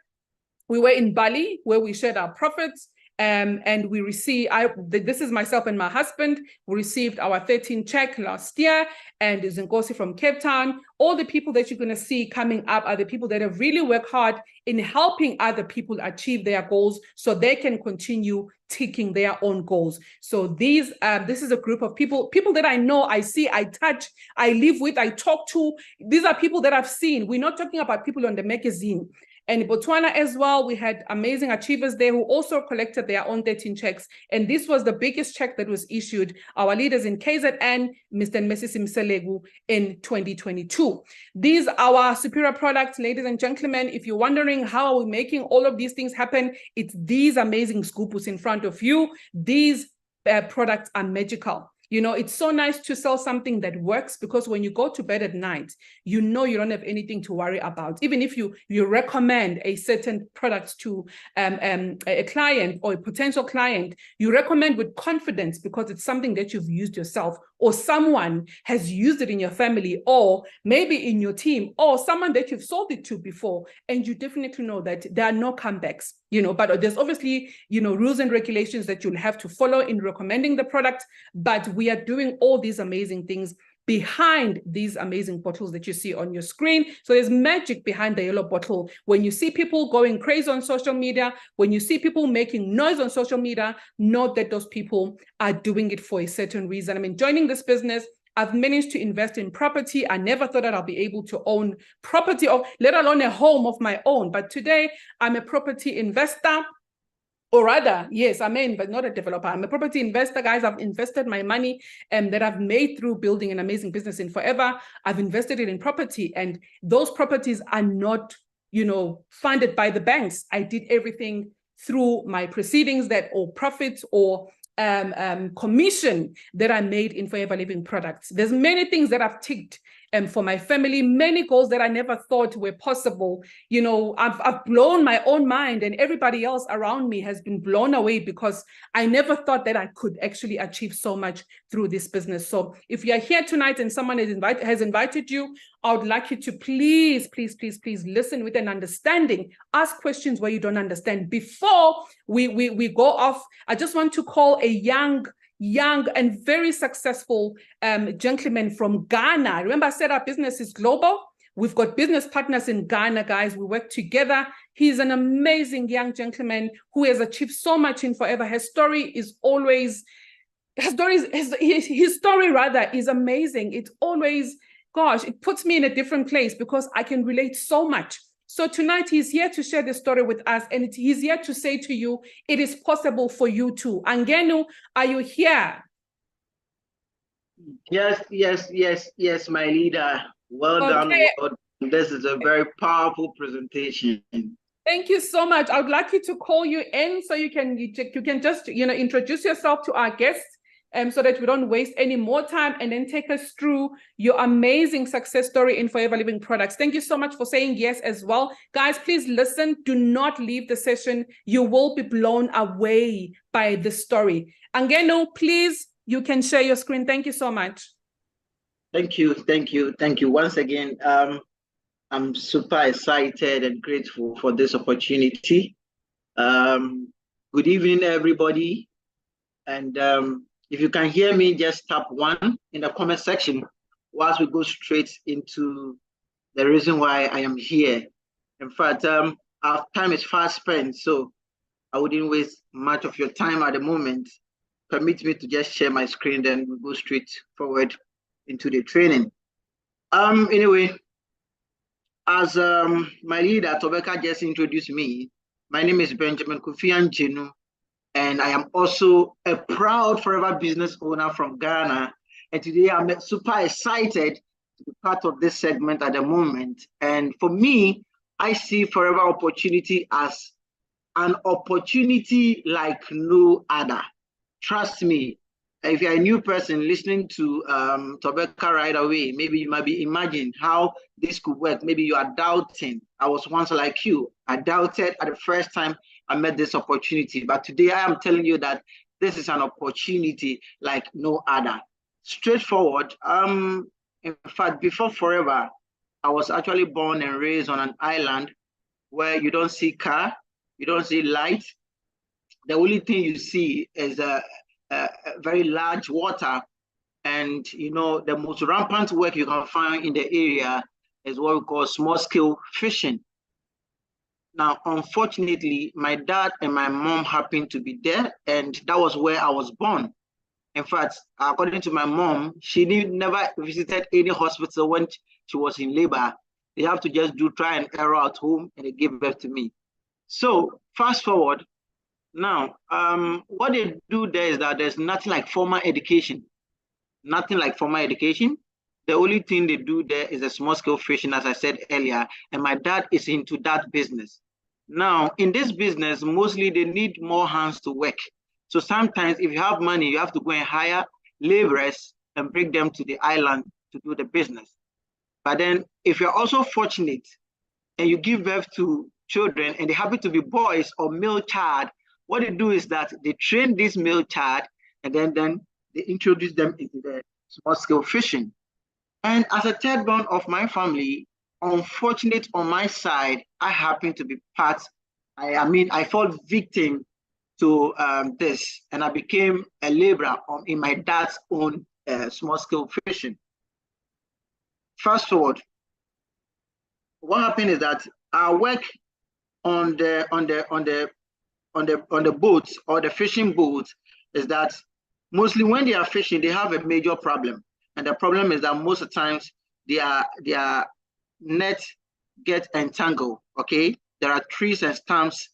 We were in Bali where we shared our profits. And we received, this is myself and my husband, we received our 13th check last year, and Zinkosi from Cape Town. All the people that you're going to see coming up are the people that have really worked hard in helping other people achieve their goals so they can continue ticking their own goals. So this is a group of people that I know, I see, I touch, I live with, I talk to. These are people that I've seen. We're not talking about people on the magazine. And in Botswana as well, we had amazing achievers there who also collected their own 13 checks. And this was the biggest check that was issued. Our leaders in KZN, Mr. and Mrs. Mselegu, in 2022. These are our superior products, ladies and gentlemen. If you're wondering how are we making all of these things happen, it's these amazing scoopers in front of you. These products are magical. You know, it's so nice to sell something that works, because when you go to bed at night, you know you don't have anything to worry about. Even if you recommend a certain product to a client or a potential client, you recommend with confidence because it's something that you've used yourself, or someone has used it in your family, or maybe in your team, or someone that you've sold it to before, and you definitely know that there are no comebacks. You know, but there's obviously, you know, rules and regulations that you'll have to follow in recommending the product. But we are doing all these amazing things behind these amazing bottles that you see on your screen. So there's magic behind the yellow bottle. When you see people going crazy on social media, when you see people making noise on social media, note that those people are doing it for a certain reason. I mean, joining this business, I've managed to invest in property. I never thought that I'll be able to own property, or let alone a home of my own. But today I'm a property investor, or rather, yes, but not a developer. I'm a property investor, guys. I've invested my money that I've made through building an amazing business in Forever. I've invested it in property, and those properties are not, you know, funded by the banks. I did everything through my proceedings or profits or commission that I made in Forever Living products. There's many things that I've ticked for my family, many goals that I never thought were possible. You know, I've blown my own mind, and everybody else around me has been blown away, because I never thought that I could actually achieve so much through this business. So if you're here tonight and someone has invited you, I would like you to please listen with an understanding. Ask questions where you don't understand. Before we go off, I just want to call a young and very successful gentleman from Ghana. Remember, I said our business is global. We've got business partners in Ghana, guys. We work together. He's an amazing young gentleman who has achieved so much in Forever. His story is amazing. It's always, gosh, it puts me in a different place, because I can relate so much. So tonight he's here to share the story with us, and he's here to say to you, it is possible for you too. Angenu, are you here? Yes, my leader. Well done. This is a very powerful presentation. Thank you so much. I would like you to call you in so you can just, you know, introduce yourself to our guests. So that we don't waste any more time, and then take us through your amazing success story in Forever Living products. Thank you so much for saying yes as well. Guys, please listen. Do not leave the session. You will be blown away by the story. Angenu, please, you can share your screen. Thank you so much. Thank you. Once again, I'm super excited and grateful for this opportunity. Good evening, everybody. And if you can hear me, just tap 1 in the comment section whilst we go straight into the reason why I am here. In fact, our time is fast spent, so I wouldn't waste much of your time at the moment. Permit me to just share my screen, then we'll go straight forward into the training. Anyway, as my leader, Thobeka, just introduced me, my name is Benjamin Kofi Angenu. And I am also a proud Forever business owner from Ghana. And today I'm super excited to be part of this segment at the moment. And for me, I see Forever opportunity as an opportunity like no other. Trust me, if you're a new person listening to Thobeka right away, maybe you might be imagining how this could work. Maybe you are doubting. I was once like you. I doubted at the first time I met this opportunity, but today I am telling you that this is an opportunity like no other. Straightforward. In fact, before Forever, I was actually born and raised on an island where you don't see car, you don't see light. The only thing you see is a very large water. And the most rampant work you can find in the area is what we call small-scale fishing. Now, unfortunately, my dad and my mom happened to be there, and that was where I was born. In fact, according to my mom, she never visited any hospital when she was in labor. They have to just do try and error at home, and they gave birth to me. So fast forward, now, what they do there is that there's nothing like formal education. Nothing like formal education. The only thing they do there is a small-scale fishing, as I said earlier, and my dad is into that business. Now, in this business, mostly they need more hands to work. So sometimes if you have money, you have to go and hire laborers and bring them to the island to do the business. But then if you're also fortunate and you give birth to children and they happen to be boys or male child, what they do is that they train this male child and then they introduce them into the small-scale fishing. And as a third born of my family, unfortunate on my side, I happen to be part, I fall victim to this, and I became a laborer in my dad's own small-scale fishing. Fast forward, what happened is that I work on the boats or the fishing boats is that mostly when they are fishing, they have a major problem. And the problem is that most of the times their net get entangled, okay? There are trees and stumps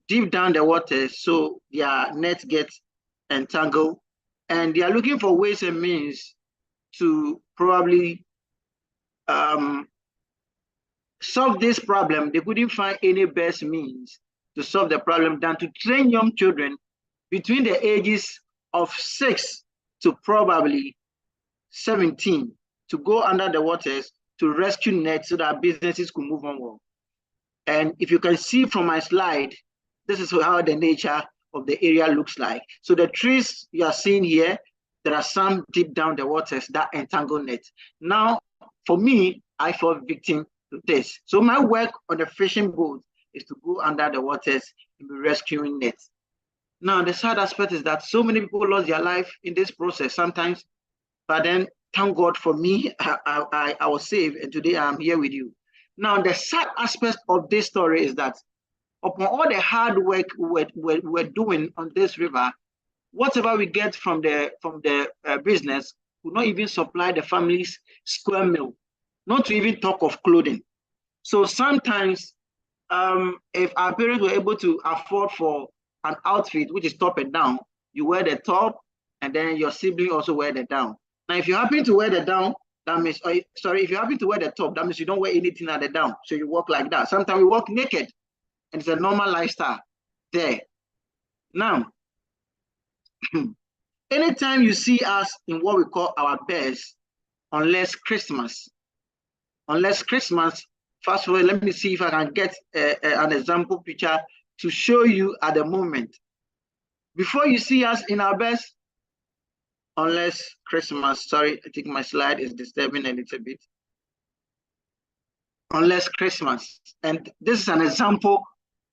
deep down the water, so their net gets entangled. And they are looking for ways and means to probably solve this problem. They couldn't find any best means to solve the problem than to train young children between the ages of 6 to probably 17 to go under the waters to rescue nets so that businesses could move on well. And if you can see from my slide, this is how the nature of the area looks like. So the trees you are seeing here, there are some deep down the waters that entangle nets. Now, for me, I fall victim to this. So my work on the fishing boat is to go under the waters and be rescuing nets. Now, the sad aspect is that so many people lost their life in this process sometimes, but then thank God for me, I was saved, and today I'm here with you. Now, the sad aspect of this story is that upon all the hard work we're doing on this river, whatever we get from the business will not even supply the family's square meal, not to even talk of clothing. So sometimes, if our parents were able to afford for an outfit which is top and down, you wear the top, and then your sibling also wear the down. Now, if you happen to wear the down, that means, if you happen to wear the top, that means you don't wear anything at the down. So you walk like that. Sometimes we walk naked, and it's a normal lifestyle there. Now, anytime you see us in what we call our best, unless Christmas, first of all, let me see if I can get an example picture to show you at the moment. Before you see us in our best, unless Christmas, sorry, I think my slide is disturbing a little bit. Unless Christmas, and this is an example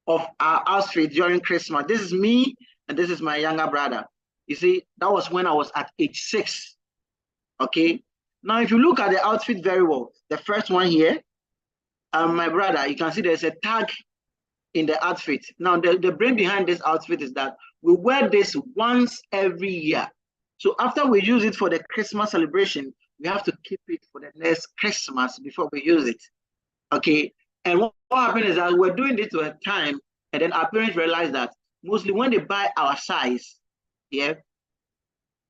of our outfit during Christmas. This is me, and this is my younger brother. You see, that was when I was at age 6, okay? Now, if you look at the outfit very well, the first one here, my brother, you can see there's a tag in the outfit. Now, the brain behind this outfit is that we wear this once every year. So after we use it for the Christmas celebration, we have to keep it for the next Christmas before we use it, okay? And what happened is that we're doing this to a time, and then our parents realized that mostly when they buy our size, yeah,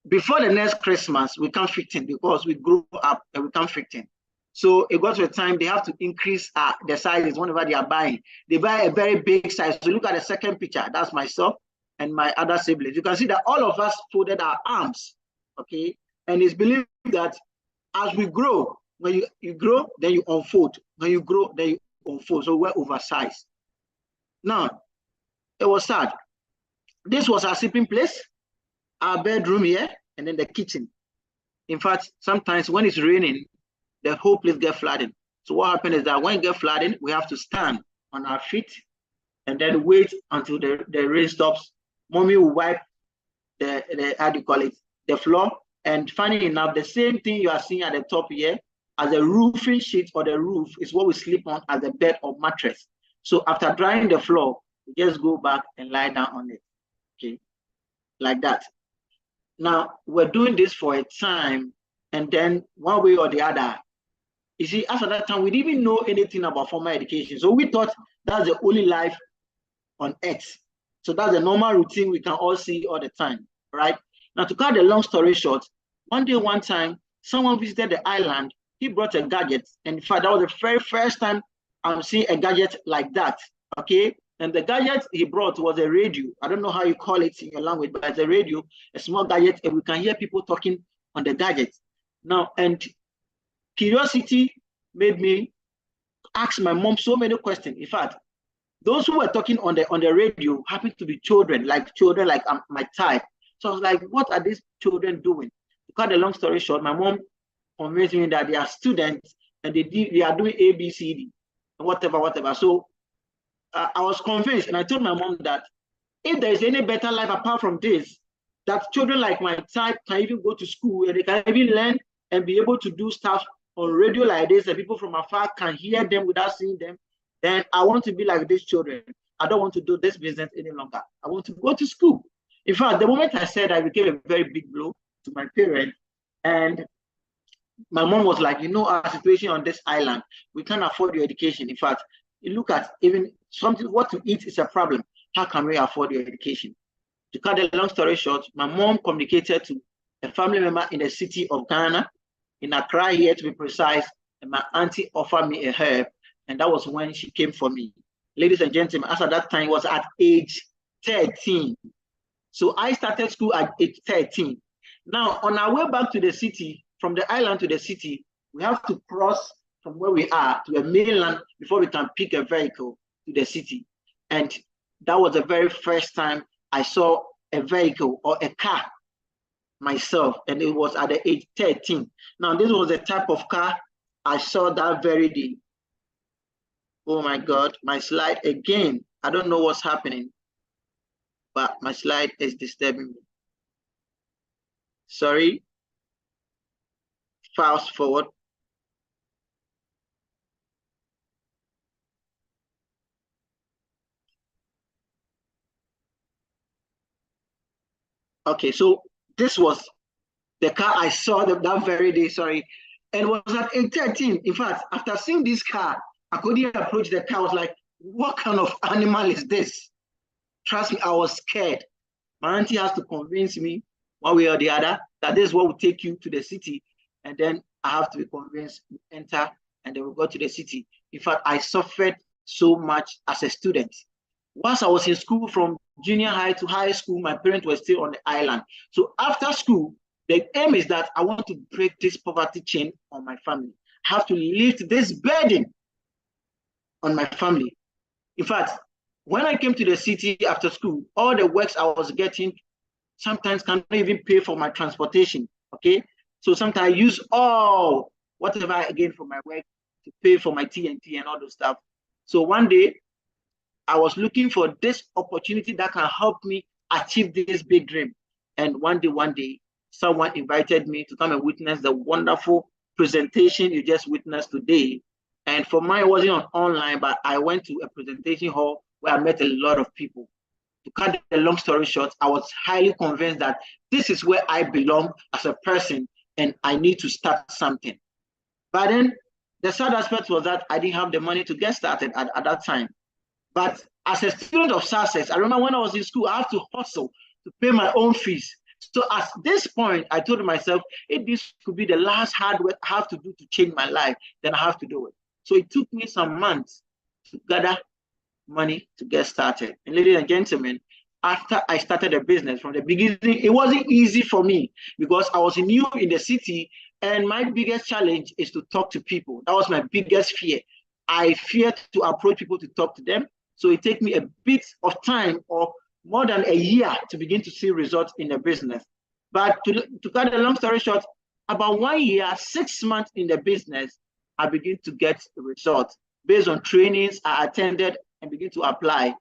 before the next Christmas, we can't fit in because we grew up and we can't fit in. So it got to a time they have to increase the sizes whenever they are buying. They buy a very big size. So look at the second picture. That's myself and my other siblings. You can see that all of us folded our arms, okay? And it's believed that as we grow, when you grow, then you unfold. When you grow, then you unfold. So we're oversized. Now, it was sad. This was our sleeping place, our bedroom here, and then the kitchen. In fact, sometimes when it's raining, the whole place gets flooded. So what happened is that when it gets flooded, we have to stand on our feet and then wait until the rain stops. Mommy will wipe the how do you call it, the floor. And funny enough, the same thing you are seeing at the top here as a roofing sheet or the roof is what we sleep on as a bed or mattress. So after drying the floor, we just go back and lie down on it. Okay, like that. Now we're doing this for a time, and then one way or the other, you see, after that time, we didn't even know anything about formal education. So we thought that's the only life on earth. So that's the normal routine we can all see all the time, right? Now, to cut the long story short, one day, one time, someone visited the island. He brought a gadget. And in fact, that was the very first time I'm seeing a gadget like that, okay? And the gadget he brought was a radio. I don't know how you call it in your language, but it's a radio, a small gadget, and we can hear people talking on the gadget. Now, and curiosity made me ask my mom so many questions. In fact, those who were talking on the radio happened to be children like my type. So I was like, what are these children doing? To cut the long story short, my mom convinced me that they are students and they are doing ABCD and whatever. So I was convinced, and I told my mom that if there is any better life apart from this, that children like my type can even go to school and they can even learn and be able to do stuff on radio like this, and people from afar can hear them without seeing them, then I want to be like these children. I don't want to do this business any longer. I want to go to school. In fact, the moment I said, I became a very big blow to my parents. And my mom was like, you know, our situation on this island, we can't afford your education. In fact, you look at even something, what to eat is a problem. How can we afford your education? To cut the long story short, my mom communicated to a family member in the city of Ghana, in Accra here to be precise, and my auntie offered me a herb, and that was when she came for me. Ladies and gentlemen, as at that time was at age 13. So I started school at age 13. Now, on our way back to the city, from the island to the city, we have to cross from where we are to a mainland before we can pick a vehicle to the city. And that was the very first time I saw a vehicle or a car myself, and it was at the age 13. Now, this was the type of car I saw that very day. Oh my God, my slide again. I don't know what's happening, but my slide is disturbing me. Sorry. Fast forward. Okay, so this was the car I saw that very day, sorry. And it was at age 13. In fact, after seeing this car, I couldn't approach the car. I was like, what kind of animal is this? Trust me, I was scared. My auntie has to convince me one way or the other that this is what will take you to the city. And then I have to be convinced to enter, and then we go to the city. In fact, I suffered so much as a student. Once I was in school from junior high to high school, my parents were still on the island. So after school, the aim is that I want to break this poverty chain on my family. I have to lift this burden on my family. In fact, when I came to the city after school, all the works I was getting sometimes can't even pay for my transportation, okay? So sometimes I use all whatever I gain from my work to pay for my TNT and all those stuff. So one day, I was looking for this opportunity that can help me achieve this big dream. And one day, someone invited me to come and witness the wonderful presentation you just witnessed today. And for mine, it wasn't online, but I went to a presentation hall where I met a lot of people. To cut the long story short, I was highly convinced that this is where I belong as a person and I need to start something. But then the sad aspect was that I didn't have the money to get started at that time. But as a student of success, I remember when I was in school, I have to hustle to pay my own fees. So at this point, I told myself, if this could be the last hard work I have to do to change my life, then I have to do it. So it took me some months to gather money to get started. And ladies and gentlemen, after I started a business from the beginning, it wasn't easy for me because I was new in the city, and my biggest challenge is to talk to people. That was my biggest fear. I feared to approach people to talk to them. So it took me a bit of time, or more than a year, to begin to see results in the business. But to cut a long story short, about 1 year, 6 months in the business, I began to get the results based on trainings I attended and begin to apply.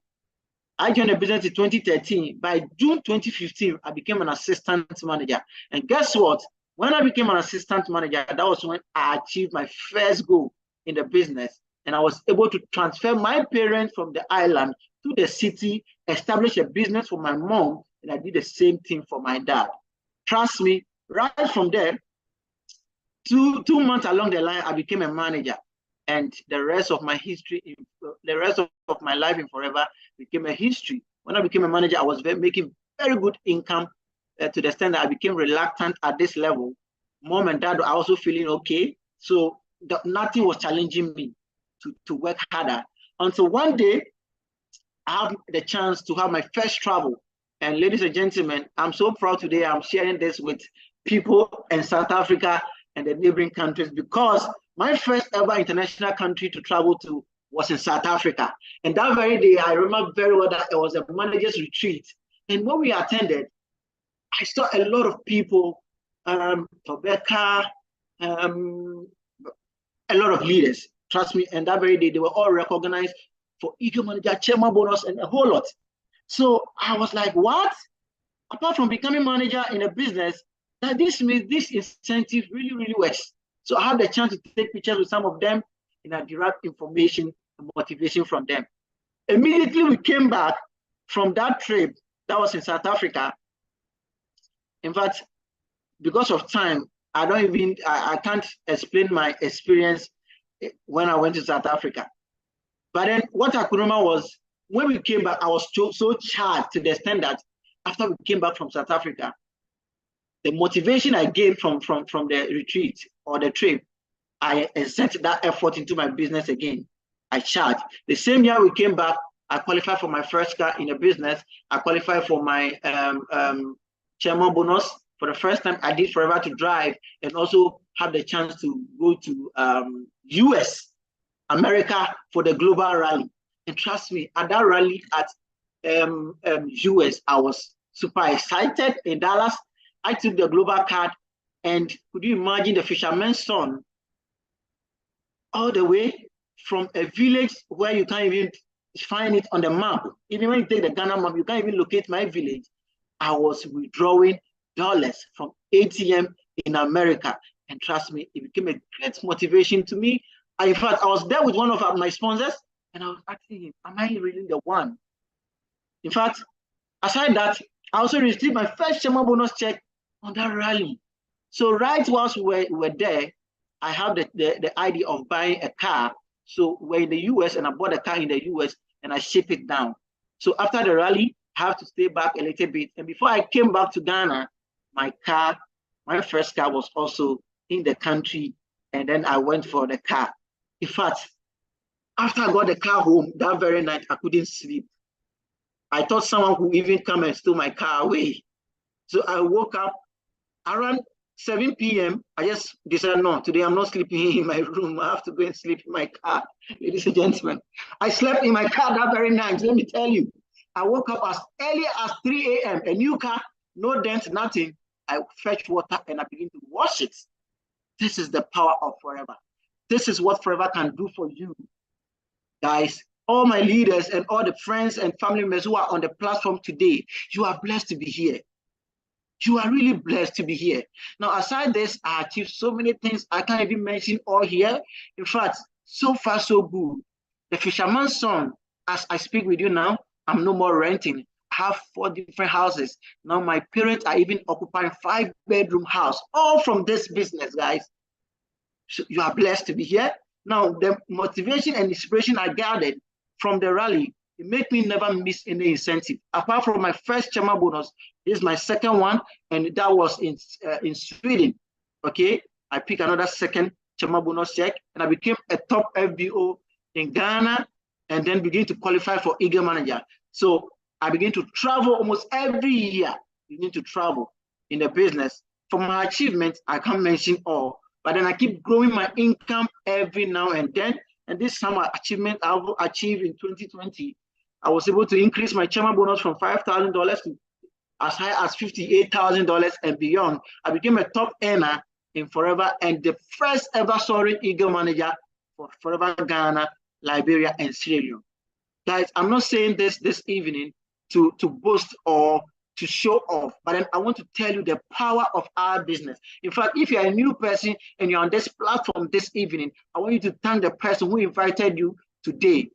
I joined the business in 2013. By June 2015, I became an assistant manager. And guess what? When I became an assistant manager, that was when I achieved my first goal in the business. And I was able to transfer my parents from the island to the city, establish a business for my mom, and I did the same thing for my dad. Trust me, right from there, two months along the line, I became a manager. And the rest of my history, the rest of my life in Forever became a history. When I became a manager, I was making very good income to the extent that I became reluctant at this level. Mom and dad were also feeling okay. So nothing was challenging me to work harder. Until one day, I have the chance to have my first travel. And ladies and gentlemen, I'm so proud today. I'm sharing this with people in South Africa and the neighboring countries, because my first ever international country to travel to was in South Africa. And that very day, I remember very well that it was a manager's retreat. And when we attended, I saw a lot of people, Thobeka, a lot of leaders, trust me. And that very day, they were all recognized for Eagle Manager, Chairman bonus, and a whole lot. So I was like, what? Apart from becoming manager in a business, that this incentive really, really works. So I had the chance to take pictures with some of them, and I derived information and motivation from them. Immediately we came back from that trip that was in South Africa. In fact, because of time, I can't explain my experience when I went to South Africa. But then what I could remember was when we came back, I was so charged to the extent that after we came back from South Africa, the motivation I gained from the retreat or the trip, I sent that effort into my business again. I charged. The same year we came back, I qualified for my first car in a business. I qualified for my chairman bonus. For the first time, I did Forever to Drive, and also had the chance to go to US, America, for the global rally. And trust me, at that rally at US, I was super excited. In Dallas, I took the global card, and could you imagine the fisherman's son all the way from a village where you can't even find it on the map. Even when you take the Ghana map, you can't even locate my village. I was withdrawing dollars from ATM in America. And trust me, it became a great motivation to me. In fact, I was there with one of my sponsors, and I was asking him, am I really the one? In fact, aside that, I also received my first chairman bonus check on that rally. So right whilst we were there, I have the idea of buying a car. So we're in the US, and I bought a car in the US, and I shipped it down. So after the rally, I have to stay back a little bit. And before I came back to Ghana, my first car was also in the country, and then I went for the car. In fact, after I got the car home, that very night, I couldn't sleep. I thought someone would even come and steal my car away. So I woke up around 7 p.m. I just decided, no, today I'm not sleeping in my room. I have to go and sleep in my car. Ladies and gentlemen, I slept in my car that very night. Let me tell you, I woke up as early as 3 a.m. A new car, no dent, nothing. I fetched water and I begin to wash it. This is the power of Forever. This is what Forever can do for you. Guys, all my leaders and all the friends and family members who are on the platform today, you are blessed to be here. You are really blessed to be here. Now, aside this, I achieved so many things I can't even mention all here. In fact, so far, so good. The fisherman's son, as I speak with you now, I'm no more renting. I have 4 different houses. Now, my parents are even occupying 5-bedroom house, all from this business, guys. So you are blessed to be here. Now, the motivation and inspiration I gathered from the rally, it made me never miss any incentive. Apart from my first chairman bonus, this is my second one, and that was in Sweden. Okay, I picked another second chairman bonus check, and I became a top FBO in Ghana, and then began to qualify for Eagle Manager. So I began to travel almost every year. Begin to travel in the business. For my achievements, I can't mention all, but then I keep growing my income every now and then. And this summer achievement I've achieved in 2020, I was able to increase my chairman bonus from $5,000 to as high as $58,000 and beyond. I became a top earner in Forever and the first ever soaring Eagle Manager for Forever Ghana, Liberia, and Sierra Leone. Guys, I'm not saying this evening to boast or to show off, but then I want to tell you the power of our business. In fact, if you're a new person and you're on this platform this evening, I want you to thank the person who invited you today,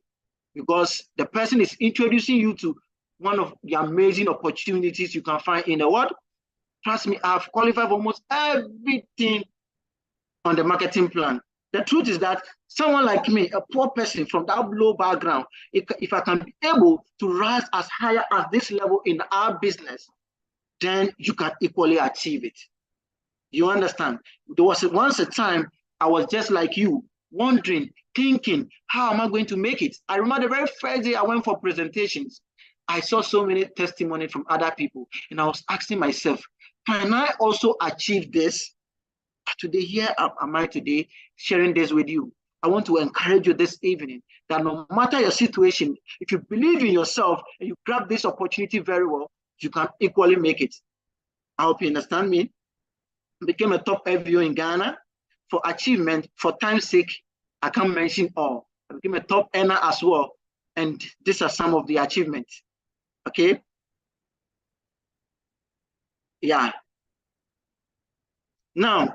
because the person is introducing you to one of the amazing opportunities you can find in the world. Trust me, I've qualified for almost everything on the marketing plan. The truth is that someone like me, a poor person from that low background, if I can be able to rise as higher as this level in our business, then you can equally achieve it. You understand? There was once a time I was just like you, wondering, thinking, how am I going to make it? I remember the very first day I went for presentations, I saw so many testimonies from other people, and I was asking myself, can I also achieve this? Today, here am I today sharing this with you. I want to encourage you this evening that no matter your situation, if you believe in yourself and you grab this opportunity very well, you can equally make it. I hope you understand me. I became a top FVO in Ghana. For achievement, for time's sake, I can't mention all. I became a top earner as well. And these are some of the achievements. Okay. Yeah. Now,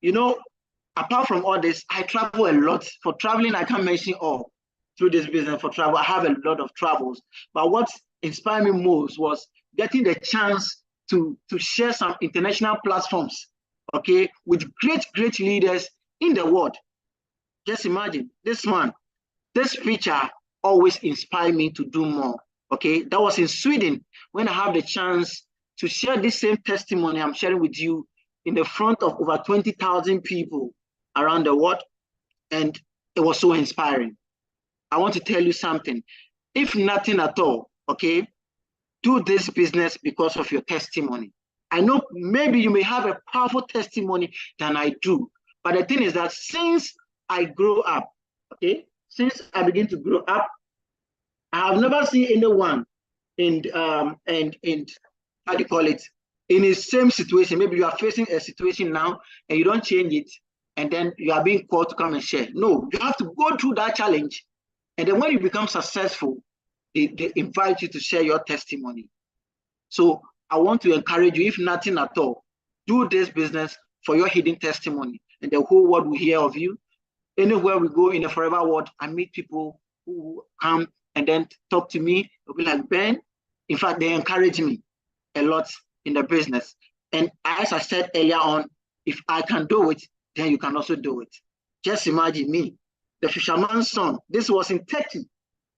you know, apart from all this, I travel a lot. For traveling, I can't mention all. Through this business for travel, I have a lot of travels. But what inspired me most was getting the chance to share some international platforms, okay, with great leaders in the world. Just imagine this one. This feature always inspired me to do more, okay? That was in Sweden when I have the chance to share this same testimony I'm sharing with you in the front of over 20,000 people around the world, and it was so inspiring. I want to tell you something. If nothing at all, okay, do this business because of your testimony. I know maybe you may have a powerful testimony than I do, but the thing is that since I grew up, okay, since I begin to grow up, I have never seen anyone in how do you call it, in the same situation. Maybe you are facing a situation now and you don't change it, and then you are being called to come and share. No, you have to go through that challenge, and then when you become successful, they invite you to share your testimony. So I want to encourage you, if nothing at all, do this business for your hidden testimony, and the whole world will hear of you. Anywhere we go in the forever world, I meet people who come and then talk to me. They'll be like, Ben, in fact, they encourage me a lot in the business. And as I said earlier on, if I can do it, then you can also do it. Just imagine me, the fisherman's son. This was in Turkey.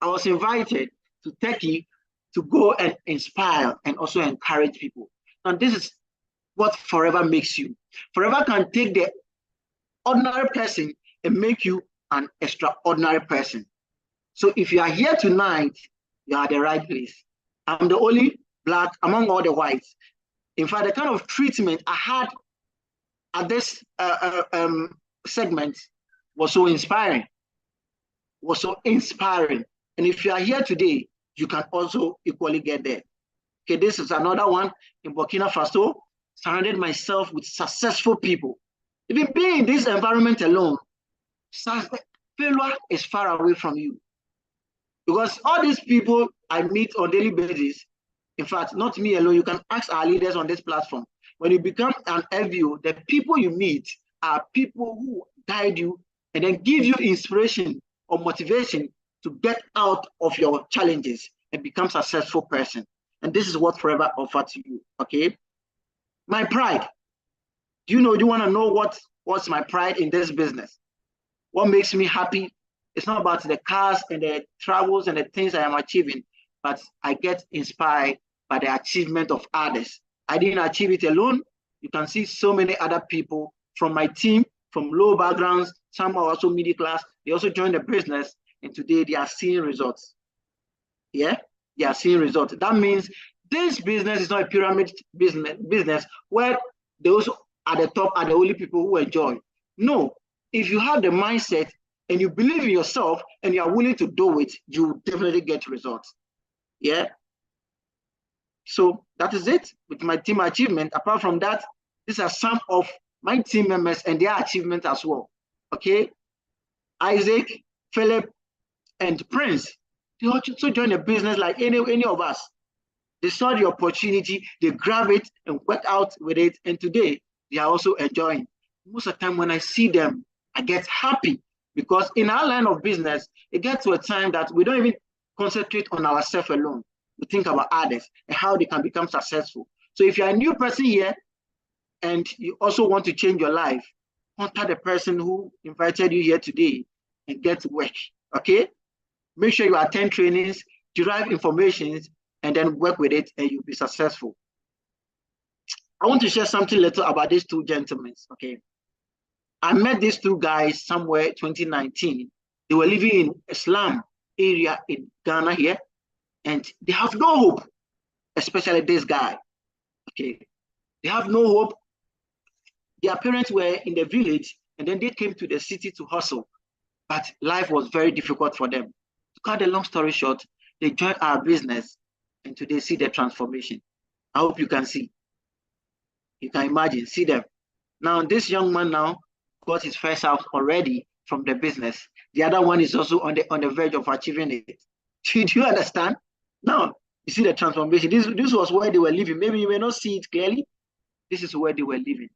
I was invited to Turkey to go and inspire and also encourage people. And this is what Forever makes you. Forever can take the ordinary person and make you an extraordinary person. So if you are here tonight, you are at the right place. I'm the only Black among all the whites. In fact, the kind of treatment I had at this segment was so inspiring. And if you are here today, you can also equally get there. Okay, this is another one in Burkina Faso. Surrounded myself with successful people. Even being in this environment alone, failure is far away from you. Because all these people I meet on a daily basis, in fact, not me alone, you can ask our leaders on this platform. When you become an LVO, the people you meet are people who guide you and then give you inspiration or motivation to get out of your challenges and become a successful person. And this is what Forever offers to you, okay? My pride. Do you want to know what's my pride in this business? What makes me happy? It's not about the cars and the travels and the things I am achieving, but I get inspired by the achievement of others. I didn't achieve it alone. You can see so many other people from my team, from low backgrounds, some are also middle class. They also joined the business, and today they are seeing results. Yeah, they are seeing results. That means this business is not a pyramid business where those at the top are the only people who enjoy. No, if you have the mindset and you believe in yourself and you are willing to do it, you will definitely get results. Yeah. So that is it with my team achievement. Apart from that, these are some of my team members and their achievements as well. Okay. Isaac, Philip, and Prince, they also joined a business like any of us. They saw the opportunity, they grab it and work out with it, and today they are also enjoying. Most of the time when I see them, I get happy because in our line of business, it gets to a time that we don't even concentrate on ourselves alone. We think about others and how they can become successful. So if you're a new person here and you also want to change your life, contact the person who invited you here today and get to work, okay? Make sure you attend trainings, derive information, and then work with it, and you'll be successful. I want to share something little about these two gentlemen, okay? I met these two guys somewhere 2019. They were living in a slum area in Ghana here, and they have no hope, especially this guy, okay? They have no hope. Their parents were in the village, and then they came to the city to hustle, but life was very difficult for them. To cut the long story short, they joined our business, and today see the transformation. I hope you can see. You can imagine, see them. Now, this young man now got his first house already from the business. The other one is also on the verge of achieving it. Do you understand? Now, you see the transformation. This was where they were living. Maybe you may not see it clearly. This is where they were living.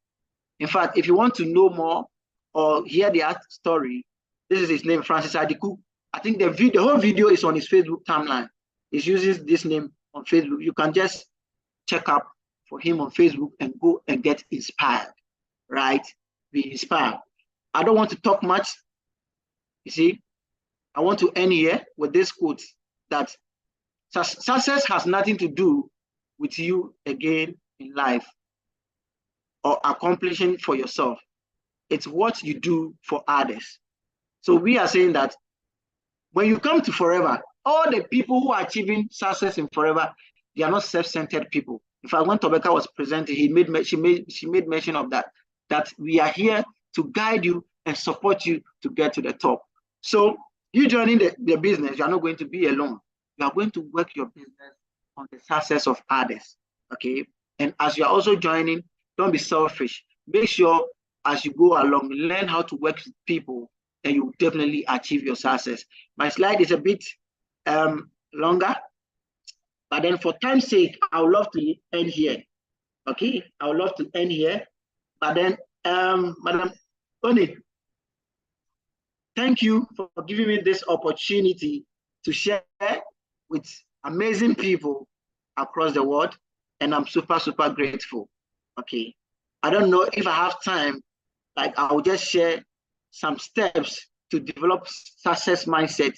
In fact, if you want to know more or hear their story, this is his name, Francis Adiku. I think the whole video is on his Facebook timeline. He uses this name on Facebook. You can just check up for him on Facebook and go and get inspired, right? Be inspired. I don't want to talk much. You see, I want to end here with this quote that success has nothing to do with you again in life or accomplishing for yourself. It's what you do for others. So we are saying that when you come to Forever, all the people who are achieving success in Forever, they are not self-centered people. In fact, when Thobeka was presenting, she made mention of that we are here to guide you and support you to get to the top. So you joining the business, you are not going to be alone. You are going to work your business on the success of others, okay? And as you are also joining, don't be selfish. Make sure as you go along, learn how to work with people, and you will definitely achieve your success. My slide is a bit longer, but then for time's sake, I would love to end here. Okay, I would love to end here. But then, Madam Oni, thank you for giving me this opportunity to share with amazing people across the world, and I'm super, super grateful. Okay, I don't know if I have time, like I will just share some steps to develop success mindset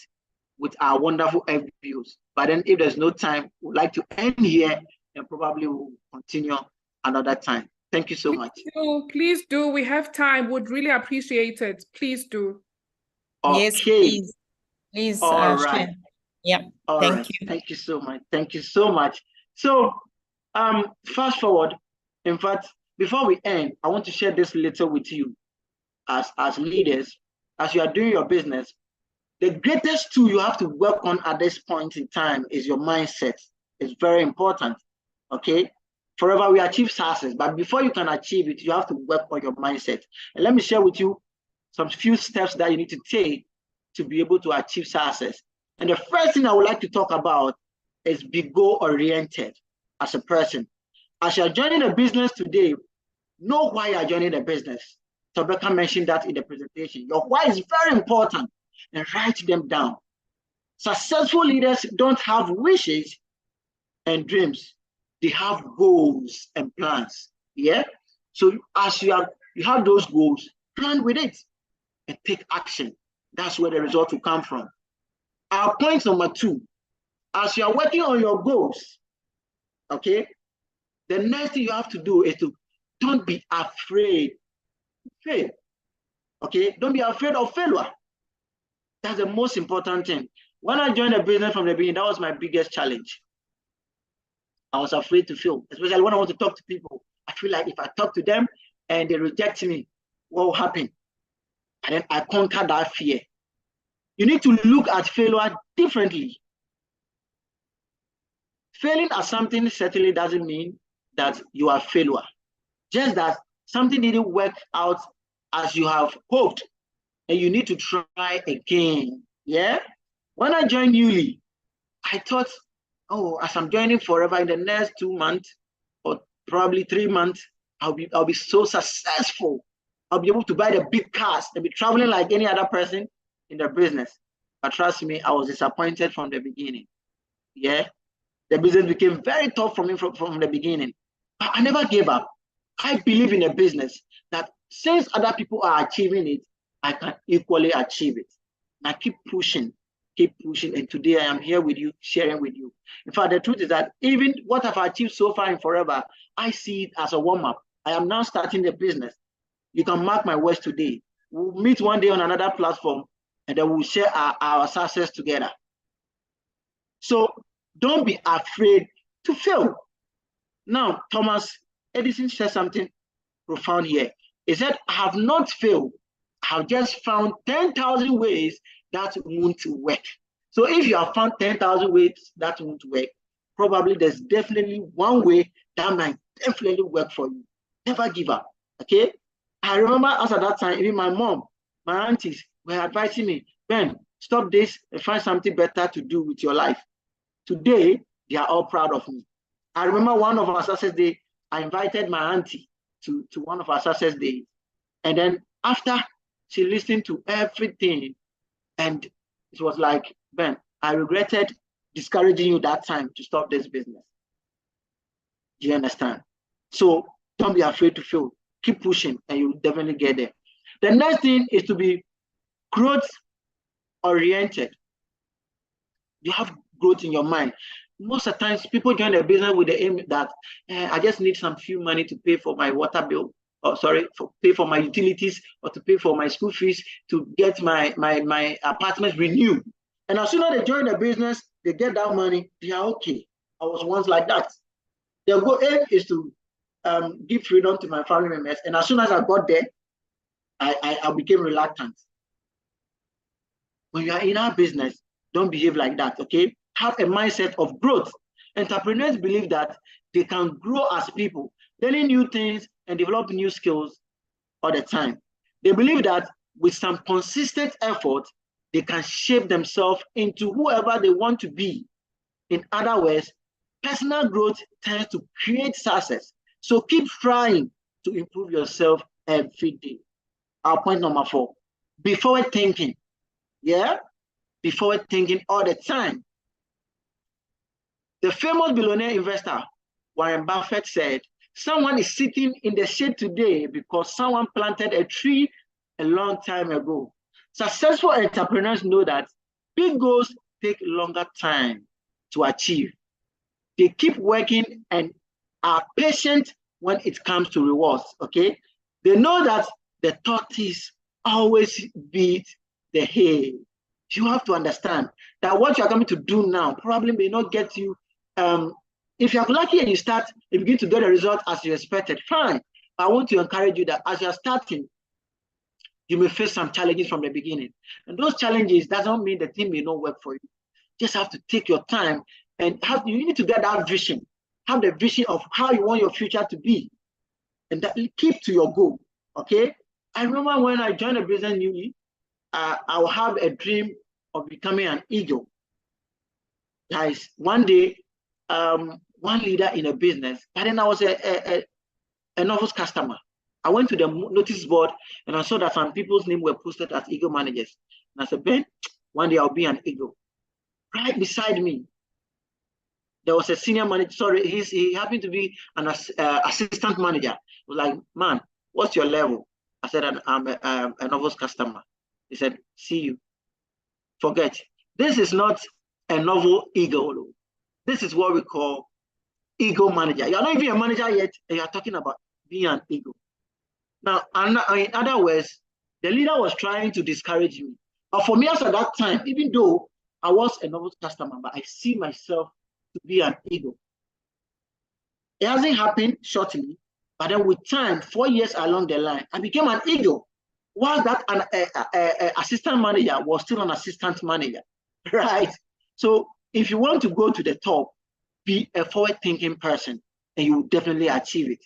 with our wonderful FBOs. But then if there's no time, we'd like to end here and probably we'll continue another time. Thank you so much. Please do. We have time. Would really appreciate it. Please do. Okay. Yes, please. Please. All right. Yeah. Thank you. Thank you so much. Thank you so much. So, fast forward. In fact, before we end, I want to share this little with you as leaders, as you are doing your business. The greatest tool you have to work on at this point in time is your mindset. It's very important, okay? Forever we achieve success, but before you can achieve it, you have to work on your mindset. And let me share with you some few steps that you need to take to be able to achieve success. And the first thing I would like to talk about is be goal-oriented as a person. As you're joining a business today, know why you're joining the business. Thobeka mentioned that in the presentation. Your why is very important, and write them down. Successful leaders don't have wishes and dreams. They have goals and plans. Yeah. So as you have those goals, plan with it and take action. That's where the result will come from. Our point number 2, as you are working on your goals, okay, the next thing you have to do is to don't be afraid. Fail. Okay, don't be afraid of failure. That's the most important thing. When I joined the business from the beginning, that was my biggest challenge. I was afraid to fail, especially when I want to talk to people. I feel like if I talk to them and they reject me, what will happen? And then I conquer that fear. You need to look at failure differently. Failing at something certainly doesn't mean that you are a failure. Just that something didn't work out as you have hoped, and you need to try again. Yeah? When I joined newly, I thought, oh, as I'm joining forever, in the next 2 months or probably 3 months, I'll be so successful. I'll be able to buy the big cars and be traveling like any other person in the business. But trust me, I was disappointed from the beginning. Yeah, the business became very tough for me from the beginning. But I never gave up. I believe in a business that since other people are achieving it, I can equally achieve it. And I keep pushing, and today I am here with you, sharing with you. In fact, the truth is that even what I've achieved so far in Forever, I see it as a warm-up. I am now starting the business. You can mark my words today. We'll meet one day on another platform, and then we'll share our success together. So don't be afraid to fail. Now, Thomas Edison said something profound here. He said, I have not failed. I have just found 10,000 ways that won't work. So if you have found 10,000 ways that won't work, probably there's definitely one way that might definitely work for you. Never give up, okay? I remember as at that time, even my mom, my aunties were advising me, Ben, stop this and find something better to do with your life. Today, they are all proud of me. I remember one of our success days, I invited my auntie to one of our success days. And then after she listened to everything, and it was like, Ben, I regretted discouraging you that time to stop this business. Do you understand? So don't be afraid to fail. Keep pushing and you'll definitely get there. The next thing is to be growth oriented. You have growth in your mind. Most of the times people join the business with the aim that I just need some few money to pay for my water bill, or pay for my utilities, or to pay for my school fees, to get my apartment renewed. And as soon as they join the business, they get that money, they are okay. I was once like that. Their goal aim is to give freedom to my family members. And as soon as I got there, I became reluctant. When you are in our business, don't behave like that, okay? Have a mindset of growth. Entrepreneurs believe that they can grow as people, learning new things and develop new skills all the time. They believe that with some consistent effort, they can shape themselves into whoever they want to be. In other words, personal growth tends to create success. So keep trying to improve yourself every day. Our point number 4, be forward thinking. Yeah? Be forward thinking all the time. The famous billionaire investor, Warren Buffett, said, someone is sitting in the shade today because someone planted a tree a long time ago. Successful entrepreneurs know that big goals take longer time to achieve. They keep working and are patient when it comes to rewards, okay? They know that the tortoise always beats the hay. You have to understand that what you're coming to do now probably may not get you. If you're lucky and you begin to get a result as you expected, fine. I want to encourage you that as you're starting, you may face some challenges from the beginning. And those challenges doesn't mean the thing may not work for you. You just have to take your time and you need to get that vision. Have the vision of how you want your future to be. And that keep to your goal, okay? I remember when I joined the business newly, I will have a dream of becoming an eagle. Guys, one day, one leader in a business, and then I was a novice customer. I went to the notice board and I saw that some people's names were posted as eagle managers. And I said, Ben, one day I'll be an eagle. Right beside me, there was a senior manager. Sorry, he happened to be an assistant manager. He was like, man, what's your level? I said, I'm a novice customer. He said, see you. Forget. This is not a novel eagle. This is what we call eagle manager. You're not even a manager yet, and you're talking about being an eagle. Now, in other words, the leader was trying to discourage me. But for me, as at that time, even though I was a novice customer, but I see myself to be an eagle. It hasn't happened shortly, but then with time, 4 years along the line, I became an eagle. While that assistant manager was still an assistant manager, right? So if you want to go to the top, be a forward-thinking person, and you will definitely achieve it.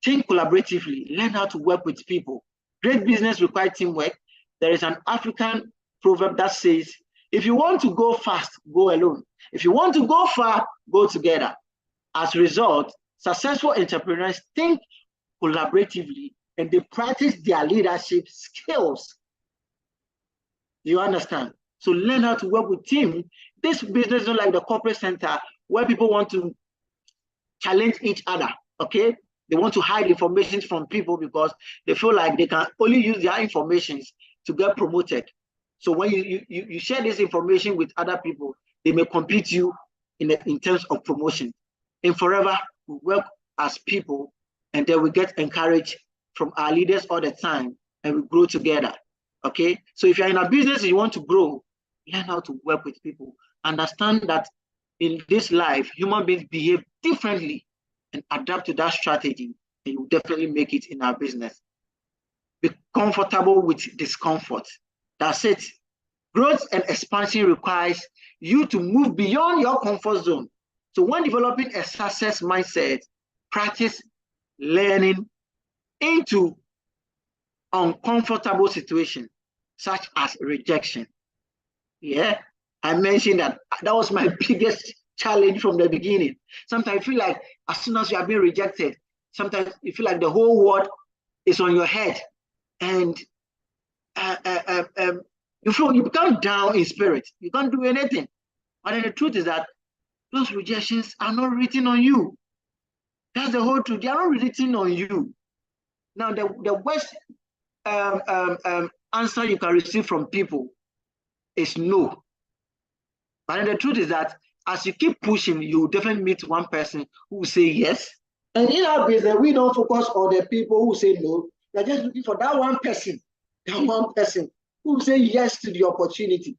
Think collaboratively, learn how to work with people. Great business requires teamwork. There is an African proverb that says, If you want to go fast, go alone. If you want to go far, go together. As a result, successful entrepreneurs think collaboratively and they practice their leadership skills. You understand? So learn how to work with team. This business is not like the corporate center where people want to challenge each other, okay? They want to hide information from people because they feel like they can only use their information to get promoted. So when you share this information with other people, they may compete you in terms of promotion. And forever, we work as people, and then we get encouraged from our leaders all the time, and we grow together, okay? So if you're in a business and you want to grow, learn how to work with people. Understand that in this life, human beings behave differently, and adapt to that strategy, and you will definitely make it in our business. Be comfortable with discomfort. That's it. Growth and expansion requires you to move beyond your comfort zone. So when developing a success mindset, practice learning into uncomfortable situations, such as rejection. Yeah, I mentioned that was my biggest challenge from the beginning. Sometimes you feel like as soon as you are being rejected, sometimes you feel like the whole world is on your head, and you become down in spirit. You can't do anything. But then the truth is that those rejections are not written on you. That's the whole truth. They are not written on you. Now, the worst answer you can receive from people is no. But then the truth is that as you keep pushing, you will definitely meet one person who will say yes. And in our business, we don't focus on the people who say no. We're just looking for that one person who will say yes to the opportunity.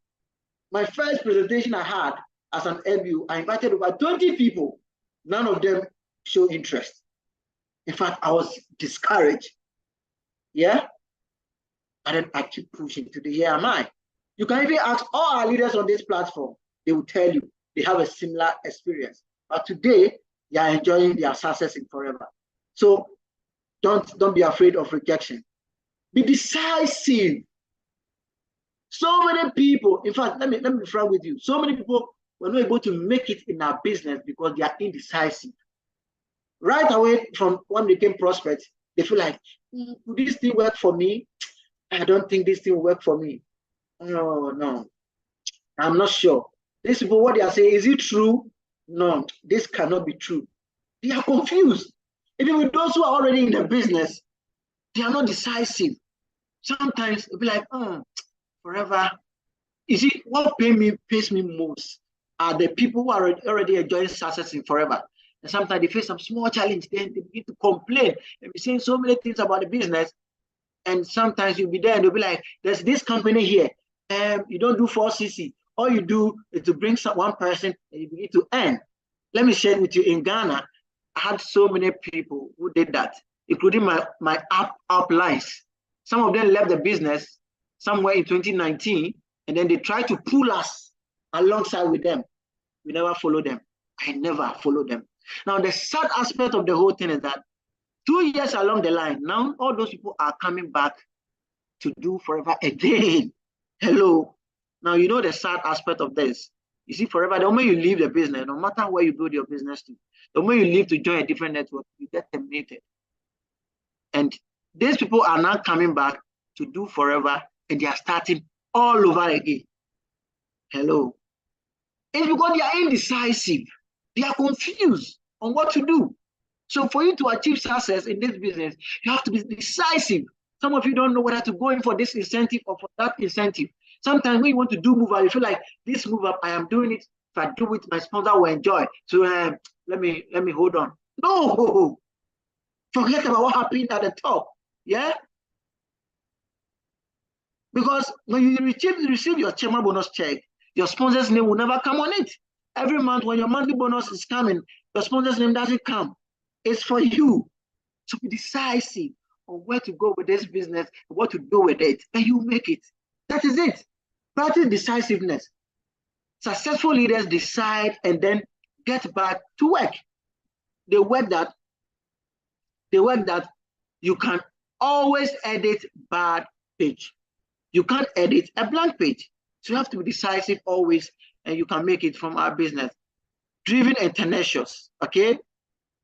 My first presentation I had as an MBU, I invited over 20 people. None of them showed interest. In fact, I was discouraged. Yeah? And then I keep pushing to the here am I. You can even ask all our leaders on this platform. They will tell you they have a similar experience. But today, they are enjoying their success in forever. So don't be afraid of rejection. Be decisive. So many people, in fact, let me be frank with you. So many people were not able to make it in our business because they are indecisive. Right away from when they became prospects, they feel like, would this thing work for me? I don't think this thing will work for me. No, I'm not sure. These people, what they are saying, is it true? No, this cannot be true. They are confused. Even with those who are already in the business, they are not decisive. Sometimes they'll be like, forever. You see, what pays me most are the people who are already enjoying success in forever. And sometimes they face some small challenge, then they begin to complain and be saying so many things about the business. And sometimes you'll be there and they'll be like, there's this company here, you don't do 4cc. All you do is to bring one person and you begin to earn. Let me share with you, in Ghana, I had so many people who did that, including my uplines. Some of them left the business somewhere in 2019, and then they tried to pull us alongside with them. We never followed them. I never followed them. Now, the sad aspect of the whole thing is that 2 years along the line, now all those people are coming back to do forever again. Hello. Now, you know the sad aspect of this. You see, forever, the moment you leave the business, no matter where you build your business to, the moment you leave to join a different network, you get terminated. And these people are now coming back to do forever, and they are starting all over again. Hello. It's because they are indecisive. They are confused on what to do. So for you to achieve success in this business, you have to be decisive. Some of you don't know whether to go in for this incentive or for that incentive. Sometimes when you want to do move up, you feel like this move up, I am doing it. If I do it, my sponsor will enjoy. So let me hold on. No, forget about what happened at the top. Yeah, because when you receive your chairman bonus check, your sponsor's name will never come on it. Every month when your monthly bonus is coming, your sponsor's name doesn't come. It's for you to be decisive on where to go with this business, what to do with it, and you make it. That is it. Practice decisiveness. Successful leaders decide and then get back to work. They work that you can always edit bad page. You can't edit a blank page. So you have to be decisive always, and you can make it from our business. Driven and tenacious, okay?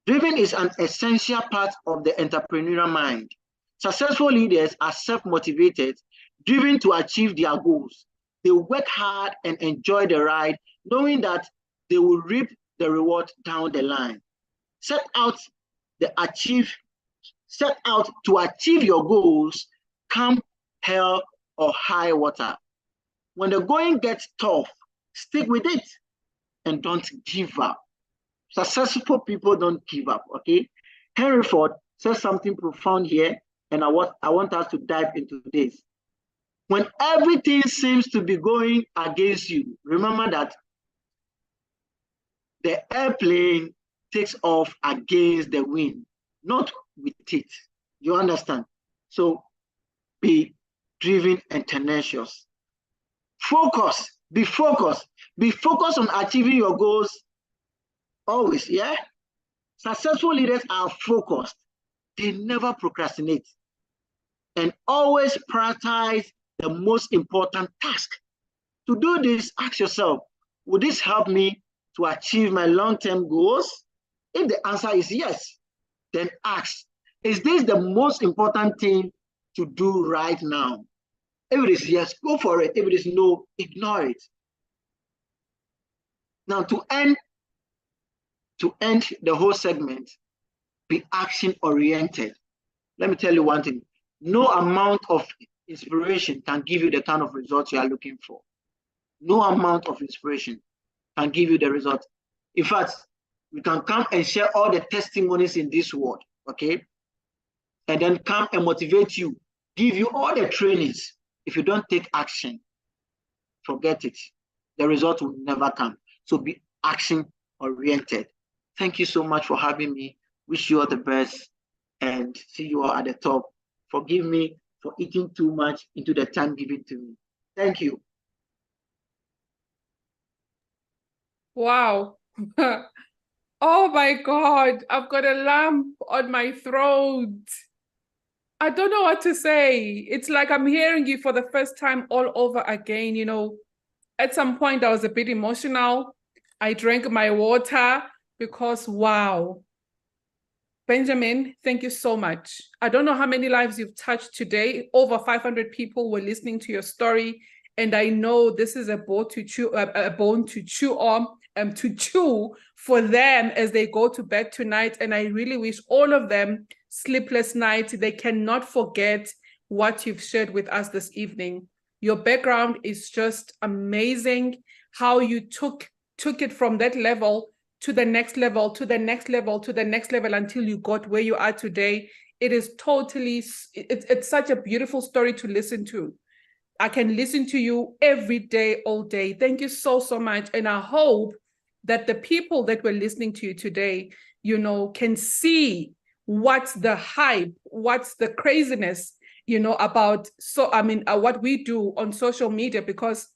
Driven is an essential part of the entrepreneurial mind. Successful leaders are self-motivated, driven to achieve their goals. They work hard and enjoy the ride, knowing that they will reap the reward down the line. Set out to achieve your goals, come hell or high water. When the going gets tough, stick with it and don't give up. Successful people don't give up, okay? Henry Ford says something profound here, and I want us to dive into this. When everything seems to be going against you, remember that the airplane takes off against the wind, not with it. You understand? So be driven and tenacious. Focus, be focused. Be focused on achieving your goals always, yeah? Successful leaders are focused. They never procrastinate and always prioritize the most important task. To do this, ask yourself, would this help me to achieve my long-term goals? If the answer is yes, then ask, is this the most important thing to do right now? If it is yes, go for it. If it is no, ignore it. Now, to end the whole segment, be action-oriented. Let me tell you one thing. No amount of inspiration can give you the kind of results you are looking for. No amount of inspiration can give you the result. In fact, we can come and share all the testimonies in this world, okay? And then come and motivate you, give you all the trainings. If you don't take action, forget it. The result will never come. So be action-oriented. Thank you so much for having me. Wish you all the best and see you all at the top. Forgive me for eating too much into the time given to me. Thank you. Wow. Oh my God, I've got a lump on my throat. I don't know what to say. It's like I'm hearing you for the first time all over again. You know, at some point I was a bit emotional. I drank my water because, wow. Benjamin, thank you so much. I don't know how many lives you've touched today. Over 500 people were listening to your story. And I know this is a bone to chew for them as they go to bed tonight. And I really wish all of them sleepless nights. They cannot forget what you've shared with us this evening. Your background is just amazing. How you took it from that level to the next level, to the next level, to the next level until you got where you are today. It is totally, it's such a beautiful story to listen to. I can listen to you every day, all day. Thank you so, so much. And I hope that the people that were listening to you today, you know, can see what's the hype, what's the craziness, you know, about, what we do on social media, because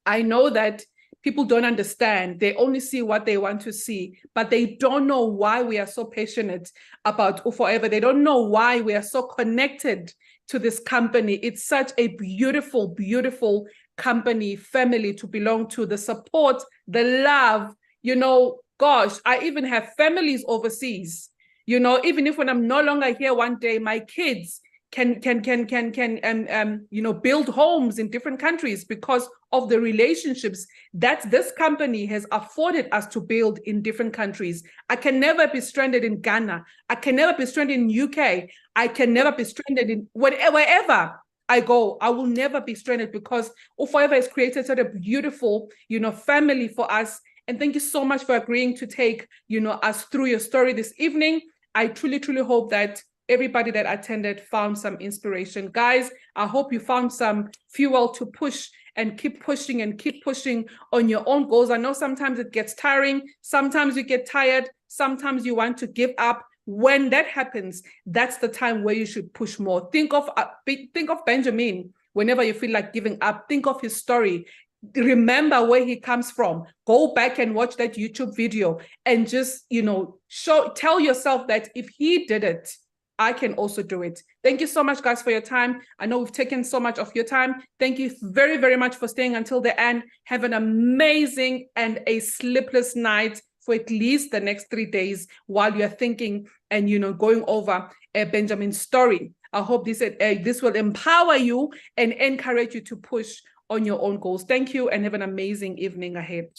I know that people don't understand. They only see what they want to see, but they don't know why we are so passionate about Forever. They don't know why we are so connected to this company. It's such a beautiful, beautiful company, family to belong to, the support, the love, you know, gosh, I even have families overseas, you know, even if when I'm no longer here one day, my kids can build homes in different countries because of the relationships that this company has afforded us to build in different countries. I can never be stranded in Ghana. I can never be stranded in UK. I can never be stranded in wherever I go. I will never be stranded because Forever has created such a beautiful, you know, family for us. And thank you so much for agreeing to take, you know, us through your story this evening. I truly, truly hope that everybody that attended found some inspiration. Guys, I hope you found some fuel to push and keep pushing on your own goals. I know sometimes it gets tiring. Sometimes you get tired. Sometimes you want to give up. When that happens, that's the time where you should push more. Think of Benjamin whenever you feel like giving up. Think of his story. Remember where he comes from. Go back and watch that YouTube video and just, you know, tell yourself that if he did it, I can also do it. Thank you so much, guys, for your time. I know we've taken so much of your time. Thank you very, very much for staying until the end. Have an amazing and a sleepless night for at least the next 3 days while you're thinking and, going over Benjamin's story. I hope this will empower you and encourage you to push on your own goals. Thank you and have an amazing evening ahead.